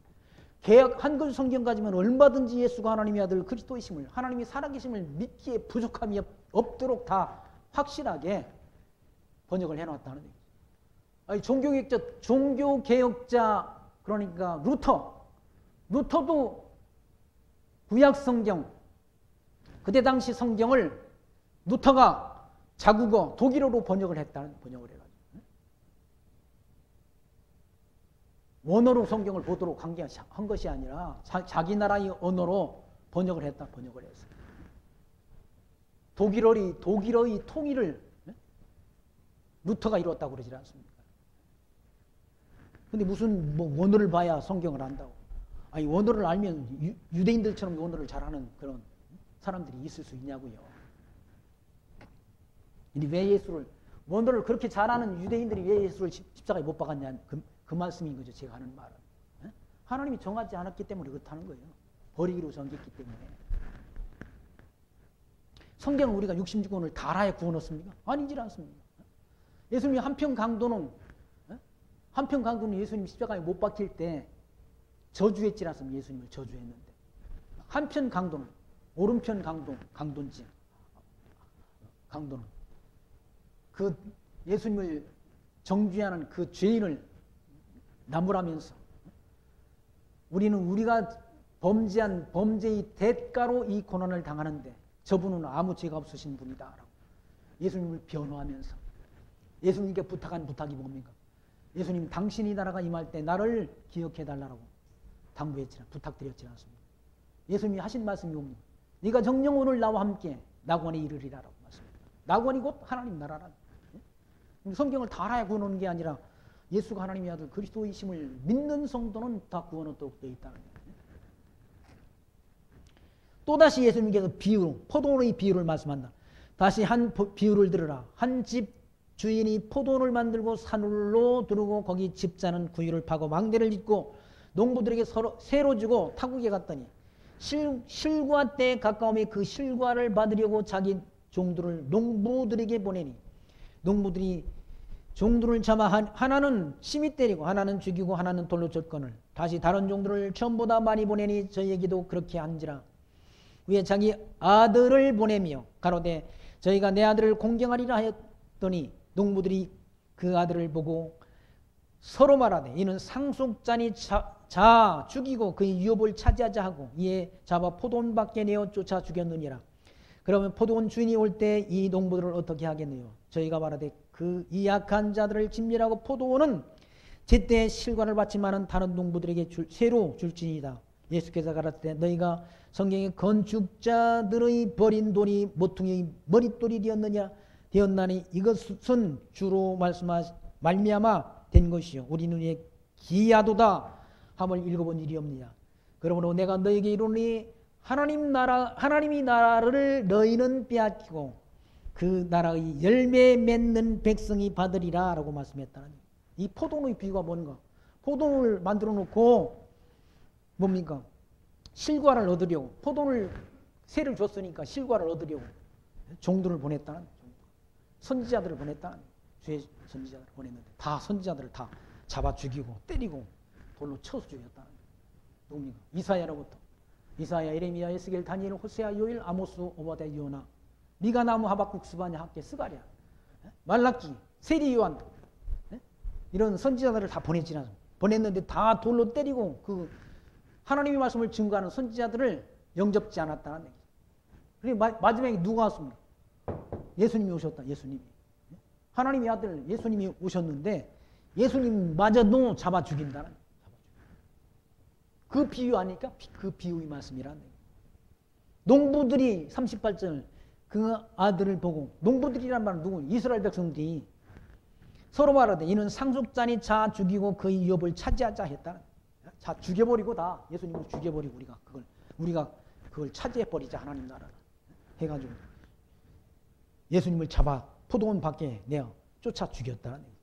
한글 성경 가지면 얼마든지 예수가 하나님의 아들 그리스도이심을 하나님이 살아계심을 믿기에 부족함이 없도록 다 확실하게 번역을 해놨다는 얘기죠. 아니 종교개혁자 그러니까 루터도 구약 성경 그때 당시 성경을 루터가 자국어 독일어로 번역을 해가지고 원어로 성경을 보도록 한 것이 아니라 자기 나라의 언어로 번역을 했어요. 독일어의 통일을 루터가 이뤘다고 그러지 않습니까? 근데 무슨 원어를 봐야 성경을 안다고. 아니 원어를 알면 유대인들처럼 원어를 잘하는 그런 사람들이 있을 수 있냐고요. 왜 예수를 원어를 그렇게 잘하는 유대인들이 왜 예수를 십자가에 못 박았냐 그 말씀인 거죠. 제가 하는 말은. 하나님이 정하지 않았기 때문에 그렇다는 거예요. 버리기로 정했기 때문에. 성경은 우리가 66권을 다 알아야 구원 얻습니까? 아니지 않습니까? 예수님이 한편 강도는 예수님 십자가에 못 박힐 때 저주했지 않습니까? 예수님을 저주했는데. 한편 강도는 오른편 강도는 그 예수님을 정죄하는 그 죄인을 나무라면서 우리가 범죄한 범죄의 대가로 이 고난을 당하는데 저분은 아무 죄가 없으신 분이다 라고 예수님을 변호하면서 예수님께 부탁한 부탁이 뭡니까? 예수님 당신이 나라가 임할 때 나를 기억해달라고 부탁드렸지 않습니까? 예수님이 하신 말씀이 뭡니까? 네가 정녕 오늘 나와 함께 낙원에 이르리라라고 말씀합니다. 낙원이 곧 하나님 나라라. 성경을 다 알아야 구원 얻는 게 아니라 예수가 하나님의 아들 그리스도이심을 믿는 성도는 다 구원 얻도록 되어 있다는 거예요. 또다시 예수님께서 포도원의 비유를 말씀한다. 다시 한 비유를 들으라. 한 집 주인이 포도원을 만들고 산으로 두르고 거기 집자는 구유를 파고 망대를 짓고 농부들에게 새로 주고 타국에 갔더니 실과 때에 가까움에 그 실과를 받으려고 자기 종들을 농부들에게 보내니 농부들이 종들을 잡아 하나는 심히 때리고 하나는 죽이고 하나는 돌로 쳤거늘 다시 다른 종들을 처음보다 많이 보내니 저희에게도 그렇게 한지라. 위에 자기 아들을 보내며 가로되 저희가 내 아들을 공경하리라 하였더니 농부들이 그 아들을 보고 서로 말하되 이는 상속자니 자 죽이고 그의 유업을 차지하자 하고 이에 잡아 포도원 밖에 내어 쫓아 죽였느니라. 그러면 포도원 주인이 올 때 이 농부들을 어떻게 하겠느요? 저희가 말하되 그 이 약한 자들을 진멸하고 포도원은 제때 실과를 받지만은 다른 농부들에게 새로 줄지니이다. 예수께서 가라사대 너희가 성경에 건축자들의 버린 돌이 모퉁이의 머릿돌이 되었나니 이것은 주로 말미암아 된 것이요 우리 눈에 기야도다 함을 읽어본 일이 없느냐. 그러므로 내가 너에게 이르노니 하나님이 나라를 너희는 빼앗기고 그 나라의 열매 맺는 백성이 받으리라 라고 말씀했다는 이 포도의 비유가 뭔가? 포도를 만들어 놓고 뭡니까? 실과를 얻으려고 포도를 새를 줬으니까 실과를 얻으려고 종들을 보냈다는 선지자들을 보냈다는 주의 선지자들을 보냈는데 다 선지자들을 다 잡아 죽이고 때리고 돌로 쳐서 죽였다는 누굽니까? 이사야로부터 이사야, 예레미야, 에스겔, 다니엘, 호세아, 요엘, 아모스, 오바댜, 요나, 미가, 나무, 하박국, 스바냐, 학개, 스가랴, 말라기, 세리, 요한 이런 선지자들을 다 보냈는데 다 돌로 때리고 그 하나님의 말씀을 증거하는 선지자들을 영접지 않았다는 얘기죠. 그리고 마지막에 누가 왔습니까? 예수님이 오셨다. 예수님이. 하나님의 아들 예수님이 오셨는데 예수님마저도 잡아 죽인다는 거예요. 그 비유 아니까 그 비유의 말씀이라는 거예요. 농부들이 38절 그 아들을 보고 농부들이란 말은 누구? 이스라엘 백성들이 서로 말하되 이는 상속자니 자 죽이고 그의 유업을 차지하자 했다. 자 죽여버리고 다 예수님을 죽여버리고 우리가 그걸 차지해버리자 하나님 나라를 해가지고 예수님을 잡아 포도원 밖에 내어 쫓아 죽였다는 얘기예요.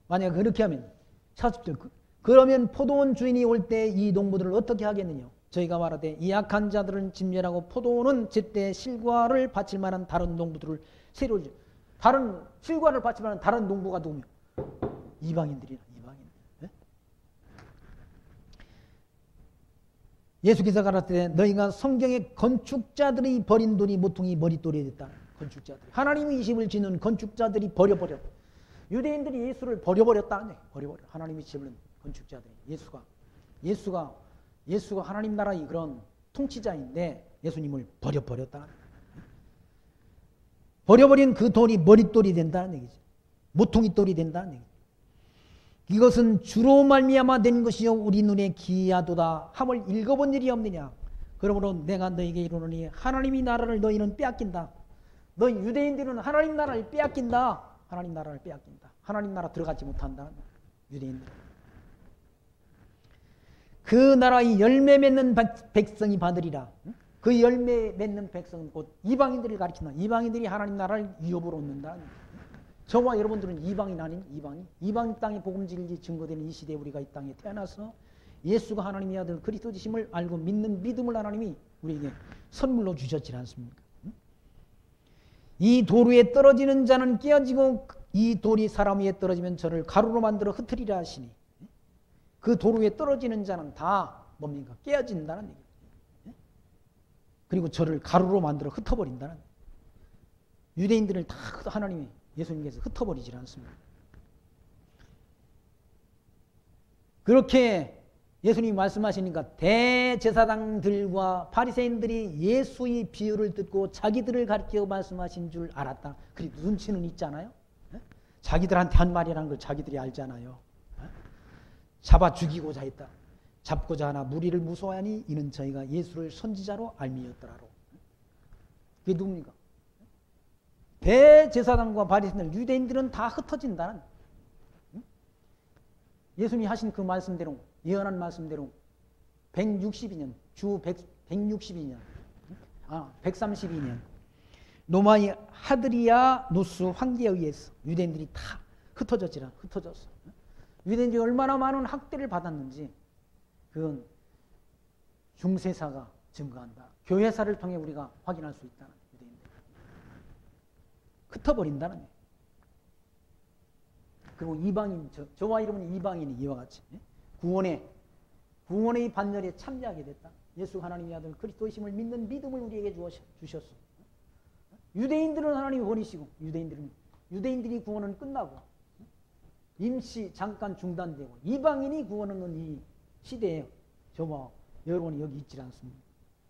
만약 그렇게 하면 40절 그러면 포도원 주인이 올 때 이 농부들을 어떻게 하겠느냐? 저희가 말하되 이 약한 자들은 진멸하고 포도원은 제때 실과를 바칠 만한 다른 농부들을 새로 다른 실과를 바칠 만한 다른 농부가 누구냐? 이방인들이라. 이방인들. 예수께서 가라사대 너희가 성경에 건축자들이 버린 돌이 모퉁이 머릿돌이 됐다. 건축자들. 하나님의 집을 짓는 건축자들이 버려버려. 유대인들이 예수를 버려버렸다. 버려버려. 하나님의 집을 건축자들이 예수가 하나님 나라의 그런 통치자인데 예수님을 버려버렸다. 버려버린 그 돌이 머릿돌이 된다는 얘기죠. 모퉁이돌이 된다는 얘기죠. 이것은 주로 말미암아 된 것이요 우리 눈에 기이하도다 함을 읽어본 일이 없느냐. 그러므로 내가 너에게 이르노니 하나님의 나라를 너희는 빼앗긴다. 너희 유대인들은 하나님 나라를 빼앗긴다. 하나님 나라를 빼앗긴다. 하나님 나라 들어가지 못한다. 유대인들. 그 나라의 열매 맺는 백성이 받으리라. 그 열매 맺는 백성은 곧 이방인들을 가리킨다. 이방인들이 하나님 나라를 유업으로 얻는다. 저와 여러분들은 이방인 아닌 이방인. 이방 땅에 복음진리 증거되는 이 시대에 우리가 이 땅에 태어나서 예수가 하나님의 아들 그리스도이심을 알고 믿는 믿음을 하나님이 우리에게 선물로 주셨지 않습니까? 이 돌 위에 떨어지는 자는 깨어지고 이 돌이 사람 위에 떨어지면 저를 가루로 만들어 흩으리라 하시니 그 돌 위에 떨어지는 자는 다 뭡니까? 깨어진다는 얘기예요. 그리고 저를 가루로 만들어 흩어버린다는 얘기예요. 유대인들을 다 하나님이 예수님께서 흩어버리지 않습니다. 그렇게 예수님이 말씀하시니까 대제사장들과 바리새인들이 예수의 비유를 듣고 자기들을 가르쳐 말씀하신 줄 알았다. 그리고 눈치는 있잖아요. 자기들한테 한 말이라는 걸 자기들이 알잖아요. 잡아 죽이고자 했다. 잡고자 하나 무리를 무서워하니 이는 저희가 예수를 선지자로 알미였더라로. 그게 누굽니까? 대제사장과 바리새인들 유대인들은 다 흩어진다는 예수님이 하신 그 말씀대로 예언한 말씀대로 162년 주 162년 132년 로마의 하드리아 노스 황제에 의해서 유대인들이 다 흩어졌어. 유대인들이 얼마나 많은 학대를 받았는지 그건 중세사가 증거한다. 교회사를 통해 우리가 확인할 수 있다는 유대인들. 흩어버린다는 얘기. 그리고 이방인, 저와 이름은 이방인이 이와 같이 구원의 반열에 참여하게 됐다. 예수 하나님의 아들 그리스도이심을 믿는 믿음을 우리에게 주셨어. 유대인들은 하나님이 버리시고 유대인들이 구원은 끝나고 임시 잠깐 중단되고 이방인이 구원하는 이 시대에 저와 여러분이 여기 있지 않습니다.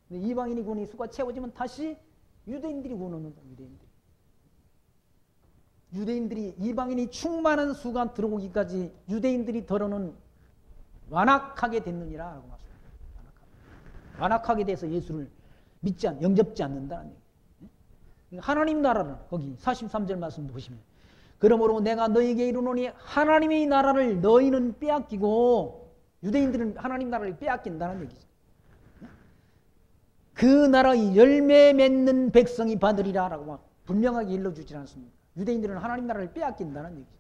근데 이방인이 구원의 수가 채워지면 다시 유대인들이 구원하는다. 유대인들이 이방인이 충만한 수가 들어오기까지 유대인들이 더러는 완악하게 됐느니라 라고 말씀합니다. 완악하게 돼서 예수를 영접지 않는다는 얘기예요. 하나님 나라를 거기 43절 말씀 보시면 그러므로 내가 너희에게 이르노니 하나님의 나라를 너희는 빼앗기고 유대인들은 하나님 나라를 빼앗긴다는 얘기죠. 그 나라의 열매 맺는 백성이 받으리라 라고 막 분명하게 일러주지 않습니다. 유대인들은 하나님 나라를 빼앗긴다는 얘기죠.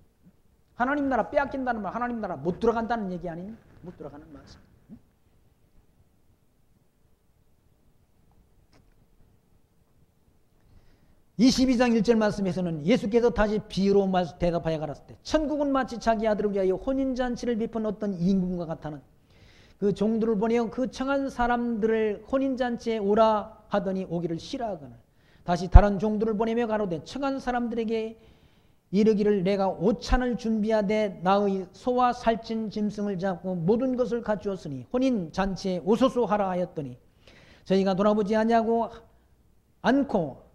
하나님 나라 빼앗긴다는 말, 하나님 나라 못 들어간다는 얘기 아닙니까? 못 들어가는 말씀. 22장 1절 말씀에서는 예수께서 다시 비유로 대답하여 가라사대 천국은 마치 자기 아들을 위하여 혼인잔치를 베푼 어떤 임금과 같다는 그 종들을 보내어 그 청한 사람들을 혼인잔치에 오라 하더니 오기를 싫어하거늘 다시 다른 종들을 보내며 가로되 청한 사람들에게 이르기를 내가 오찬을 준비하되 나의 소와 살찐 짐승을 잡고 모든 것을 갖추었으니 혼인잔치에 오소서 하라 하였더니 저희가 돌아보지 않고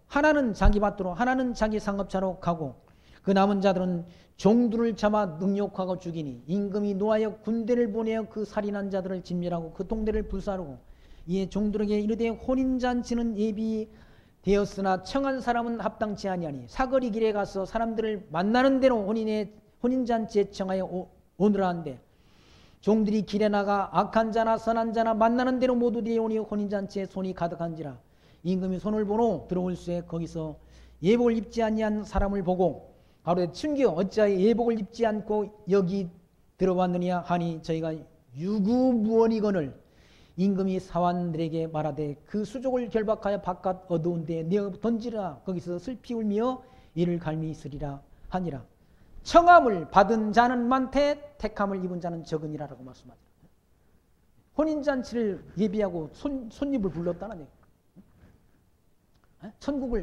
하나는 자기 밭으로 하나는 자기 상업차로 가고 그 남은 자들은 종들을 잡아 능욕하고 죽이니 임금이 노하여 군대를 보내어 그 살인한 자들을 진멸하고 그 동네를 불사르고 이에 종들에게 이르되 혼인잔치는 예비되었으나 청한 사람은 합당치 아니하니 사거리 길에 가서 사람들을 만나는 대로 혼인잔치에 청하여 오느라 한데 종들이 길에 나가 악한 자나 선한 자나 만나는 대로 모두 데려오니 혼인잔치에 손이 가득한지라 임금이 손을 보러 들어올수에 거기서 예복을 입지 아니한 사람을 보고 하루에 춘기어 어찌하여 예복을 입지 않고 여기 들어왔느냐 하니 저희가 유구무원이거늘 임금이 사환들에게 말하되 그 수족을 결박하여 바깥 어두운 데에 내어 던지라 거기서 슬피 울며 이를 갈미 있으리라 하니라. 청함을 받은 자는 많되 택함을 입은 자는 적으니라라고 말씀하죠. 혼인잔치를 예비하고 손님을 불렀다는 얘기.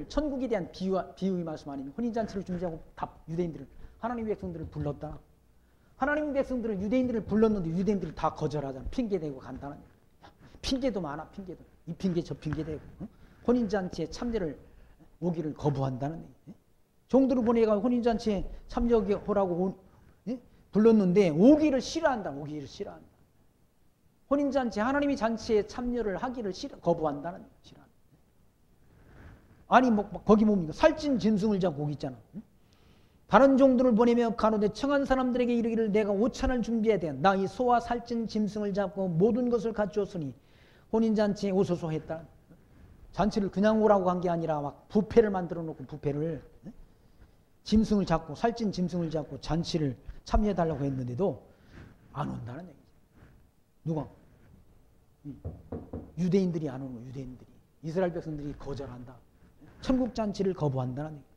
천국에 대한 비유의 말씀 아닙니까? 혼인잔치를 준비하고 유대인들을 하나님의 백성들을 불렀다. 하나님의 백성들을 유대인들을 불렀는데 유대인들이 다 거절하잖아. 핑계대고 간다는 얘기. 핑계도 많아. 핑계도. 이 핑계 저 핑계 대고 혼인잔치에 참여를 오기를 거부한다는 얘기. 종들을 보내가 혼인잔치에 참여하라고 불렀는데 오기를 싫어한다. 혼인잔치 하나님의 잔치에 참여를 하기를 거부한다는 얘기. 아니 거기 뭡니까? 살찐 짐승을 잡고 거기 있잖아. 다른 종들을 보내며 가로되 청한 사람들에게 이르기를 내가 오찬을 준비해야 돼. 나 이 소와 살찐 짐승을 잡고 모든 것을 갖추었으니 혼인잔치에 오소서 했다. 잔치를 그냥 오라고 한 게 아니라 막 뷔페를 만들어 놓고 뷔페를 짐승을 잡고 살찐 짐승을 잡고 잔치를 참여해달라고 했는데도 안 온다는 얘기죠. 누가? 유대인들이 안 오는 거예요. 유대인들이. 이스라엘 백성들이 거절한다. 천국잔치를 거부한다는 얘기예요.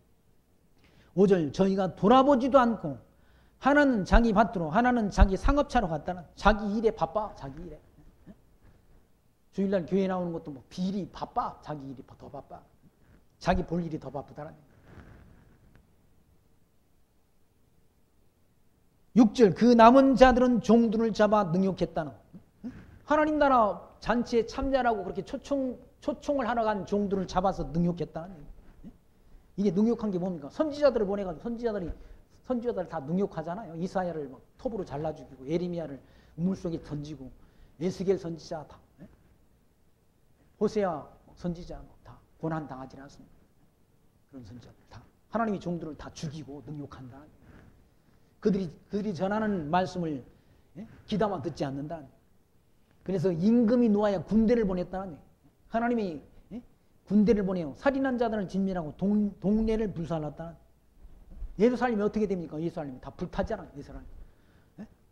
5절 저희가 돌아보지도 않고 하나는 자기 밭으로 하나는 자기 상업차로 갔다는 자기 일에 바빠. 자기 일에. 주일날 교회 나오는 것도 뭐 비일이 바빠. 자기 일이 더 바빠. 자기 볼 일이 더 바쁘다는 얘기예요. 6절 그 남은 자들은 종들을 잡아 능욕했다는 하나님 나라 잔치에 참여하라고 그렇게 초청을 하러 간 종들을 잡아서 능욕했다는 얘기예요. 이게 능욕한 게 뭡니까? 선지자들을 보내가지고 선지자들을 다 능욕하잖아요. 이사야를 막 톱으로 잘라 죽이고 예레미야를 우물 속에 던지고 에스겔 선지자 다 호세아 선지자 다 고난 당하지 않습니다. 그런 선지자들 다 하나님의 종들을 다 죽이고 능욕한다. 그들이 전하는 말씀을 귀담아 듣지 않는다. 그래서 임금이 노하여 군대를 보냈다는 얘기예요. 하나님이 군대를 보내요. 살인한 자들을 진멸하고 동네를 불살랐다. 예루살렘이 어떻게 됩니까? 예루살렘이 다 불타잖아요. 예루살렘.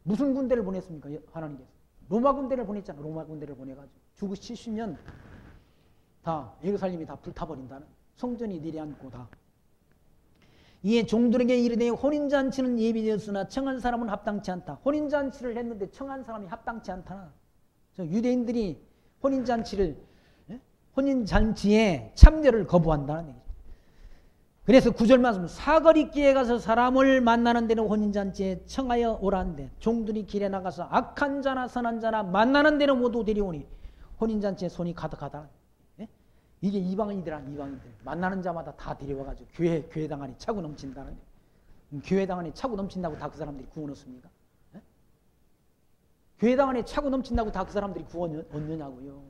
무슨 군대를 보냈습니까? 하나님께서. 로마 군대를 보냈잖아요. 로마 군대를 보내가지고. 주후 70년 다 예루살렘이 다 불타버린다는, 성전이 내려앉고 다. 이에 종들에게 이르되 혼인잔치는 예비되었으나 청한 사람은 합당치 않다. 혼인잔치를 했는데 청한 사람이 합당치 않다. 유대인들이 혼인잔치에 참여를 거부한다는 얘기죠. 그래서 9절 말씀, 사거리 길에 가서 사람을 만나는 데는 혼인잔치에 청하여 오라는데 종들이 길에 나가서 악한 자나 선한 자나 만나는 데는 모두 데려오니 혼인잔치에 손이 가득하다. 이게 이방인이더라. 이방인들 만나는 자마다 다 데려와가지고 교회당 안에 차고 넘친다는. 교회당 안에 차고 넘친다고 다 그 사람들이 구원 얻습니까? 교회당 안에 차고 넘친다고 다 그 사람들이 구원 얻느냐고요.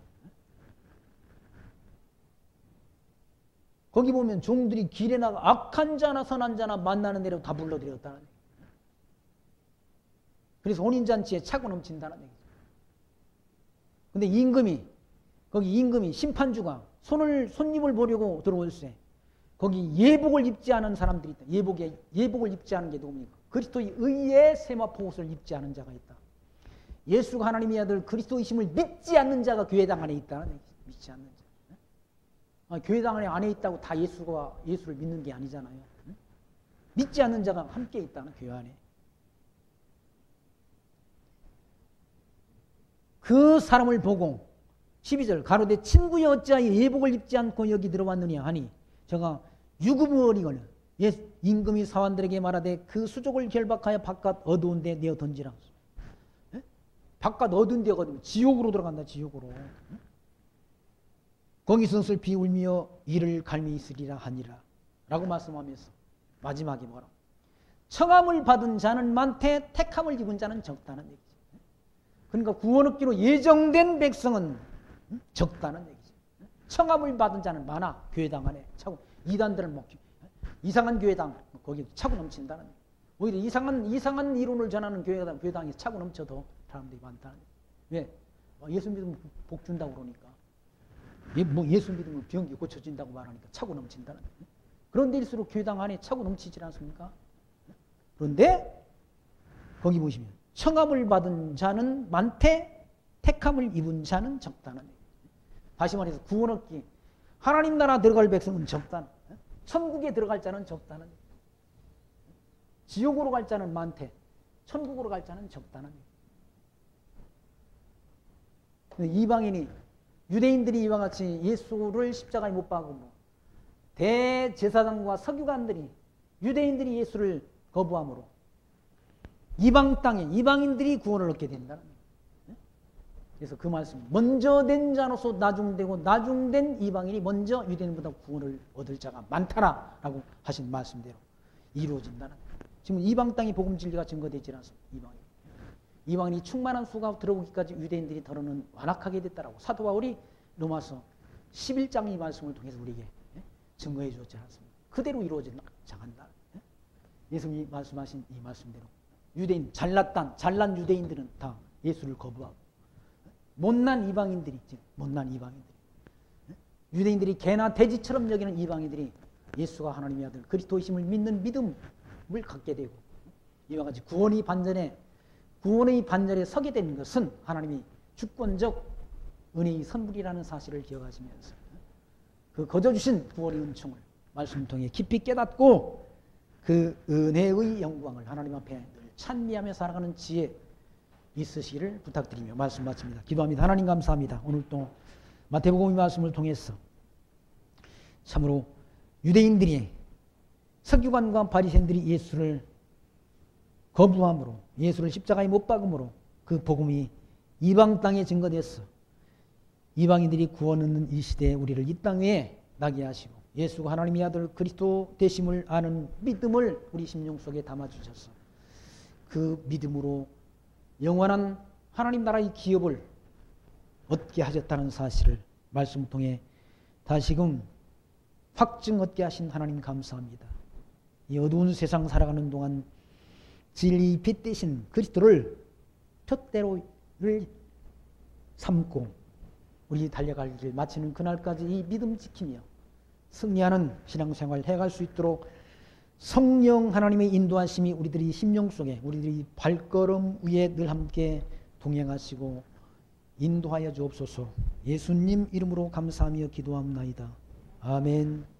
거기 보면 종들이 길에 나가 악한 자나 선한 자나 만나는 데로 다 불러들였다는 얘기죠. 그래서 혼인잔치에 차고 넘친다는 얘기죠. 근데 거기 임금이 심판주가 손님을 보려고 들어올세. 거기 예복을 입지 않은 사람들이 있다. 예복을 입지 않은 게 누굽니까? 그리스도의 의의 세마포 옷을 입지 않은 자가 있다. 예수가 하나님의 아들 그리스도이심을 믿지 않는 자가 교회당 안에 있다는 얘기죠. 믿지 않는 자. 교회당 안에 있다고 다 예수를 믿는 게 아니잖아요. 믿지 않는 자가 함께 있다는, 교회 안에. 그 사람을 보고 12절 가로되 친구여 어찌하여 예복을 입지 않고 여기 들어왔느냐 하니 저가 유구무어리거늘 임금이 사환들에게 말하되 그 수족을 결박하여 바깥 어두운 데 내어 던지라. 바깥 어두운 데거든요. 지옥으로 들어간다. 지옥으로. 거기서 슬피 울며 이를 갈미 있으리라 하니라 라고 말씀하면서 마지막에 뭐라, 청함을 받은 자는 많되 택함을 입은 자는 적다는 얘기죠. 그러니까 구원 얻기로 예정된 백성은 적다는 얘기죠. 청함을 받은 자는 많아. 교회당 안에 차고, 이단들은 뭐 이상한 교회당 거기 차고 넘친다는 얘기죠. 오히려 이상한 이론을 전하는 교회당이 차고 넘쳐도 사람들이 많다는 얘기죠. 왜? 예수 믿으면 복 준다고 그러니까. 예수 믿으면 병이 고쳐진다고 말하니까 차고 넘친다는 얘기죠. 그런 데일수록 교회당 안에 차고 넘치지 않습니까? 그런데 거기 보시면 청함을 받은 자는 많되 택함을 입은 자는 적다는 얘기죠. 다시 말해서 구원 얻기, 하나님 나라 들어갈 백성은 적다는, 천국에 들어갈 자는 적다는 얘기죠. 지옥으로 갈 자는 많되 천국으로 갈 자는 적다는 얘기죠. 이방인이, 유대인들이 이와 같이 예수를 십자가에 못 박고 대제사장과 서기관들이, 유대인들이 예수를 거부함으로 이방 땅에 이방인들이 구원을 얻게 된다는 거예요. 그래서 그 말씀, 먼저 된 자로서 나중되고 나중된 이방인이 먼저 유대인보다 구원을 얻을 자가 많다라 라고 하신 말씀대로 이루어진다는 거예요. 지금 이방 땅에 복음 진리가 증거되지 않습니다. 이방인이 충만한 수가 들어오기까지 유대인들이 더러는 완악하게 됐다라고 사도 바울이 로마서 11장 이 말씀을 통해서 우리에게 증거해 주었지 않습니까? 그대로 이루어진다. 예수님이 말씀하신 이 말씀대로 유대인, 잘난 유대인들은 다 예수를 거부하고, 못난 이방인들이 있지, 못난 이방인들이, 유대인들이 개나 돼지처럼 여기는 이방인들이 예수가 하나님의 아들 그리스도이심을 믿는 믿음을 갖게 되고, 이와 같이 구원의 반절에 서게 되는 것은 하나님이 주권적 은혜의 선물이라는 사실을 기억하시면서 그 거저 주신 구원의 은총을 말씀을 통해 깊이 깨닫고 그 은혜의 영광을 하나님 앞에 늘 찬미하며 살아가는 지혜 있으시기를 부탁드리며 말씀 마칩니다. 기도합니다. 하나님 감사합니다. 오늘 또 마태복음의 말씀을 통해서 참으로 유대인들이, 서기관과 바리새인들이 예수를 거부함으로, 예수를 십자가에 못 박음으로 그 복음이 이방 땅에 증거됐어. 이방인들이 구원 얻는 이 시대에 우리를 이 땅에 나게 하시고 예수가 하나님의 아들 그리스도 되심을 아는 믿음을 우리 심령 속에 담아주셔서 그 믿음으로 영원한 하나님 나라의 기업을 얻게 하셨다는 사실을 말씀을 통해 다시금 확증 얻게 하신 하나님 감사합니다. 이 어두운 세상 살아가는 동안 진리 빛 대신 그리스도를 표대로를 삼고 우리 달려갈 길 마치는 그날까지 이 믿음 지키며 승리하는 신앙생활 해갈 수 있도록 성령 하나님의 인도하심이 우리들이 심령 속에, 우리들이 발걸음 위에 늘 함께 동행하시고 인도하여 주옵소서. 예수님 이름으로 감사하며 기도합나이다. 아멘.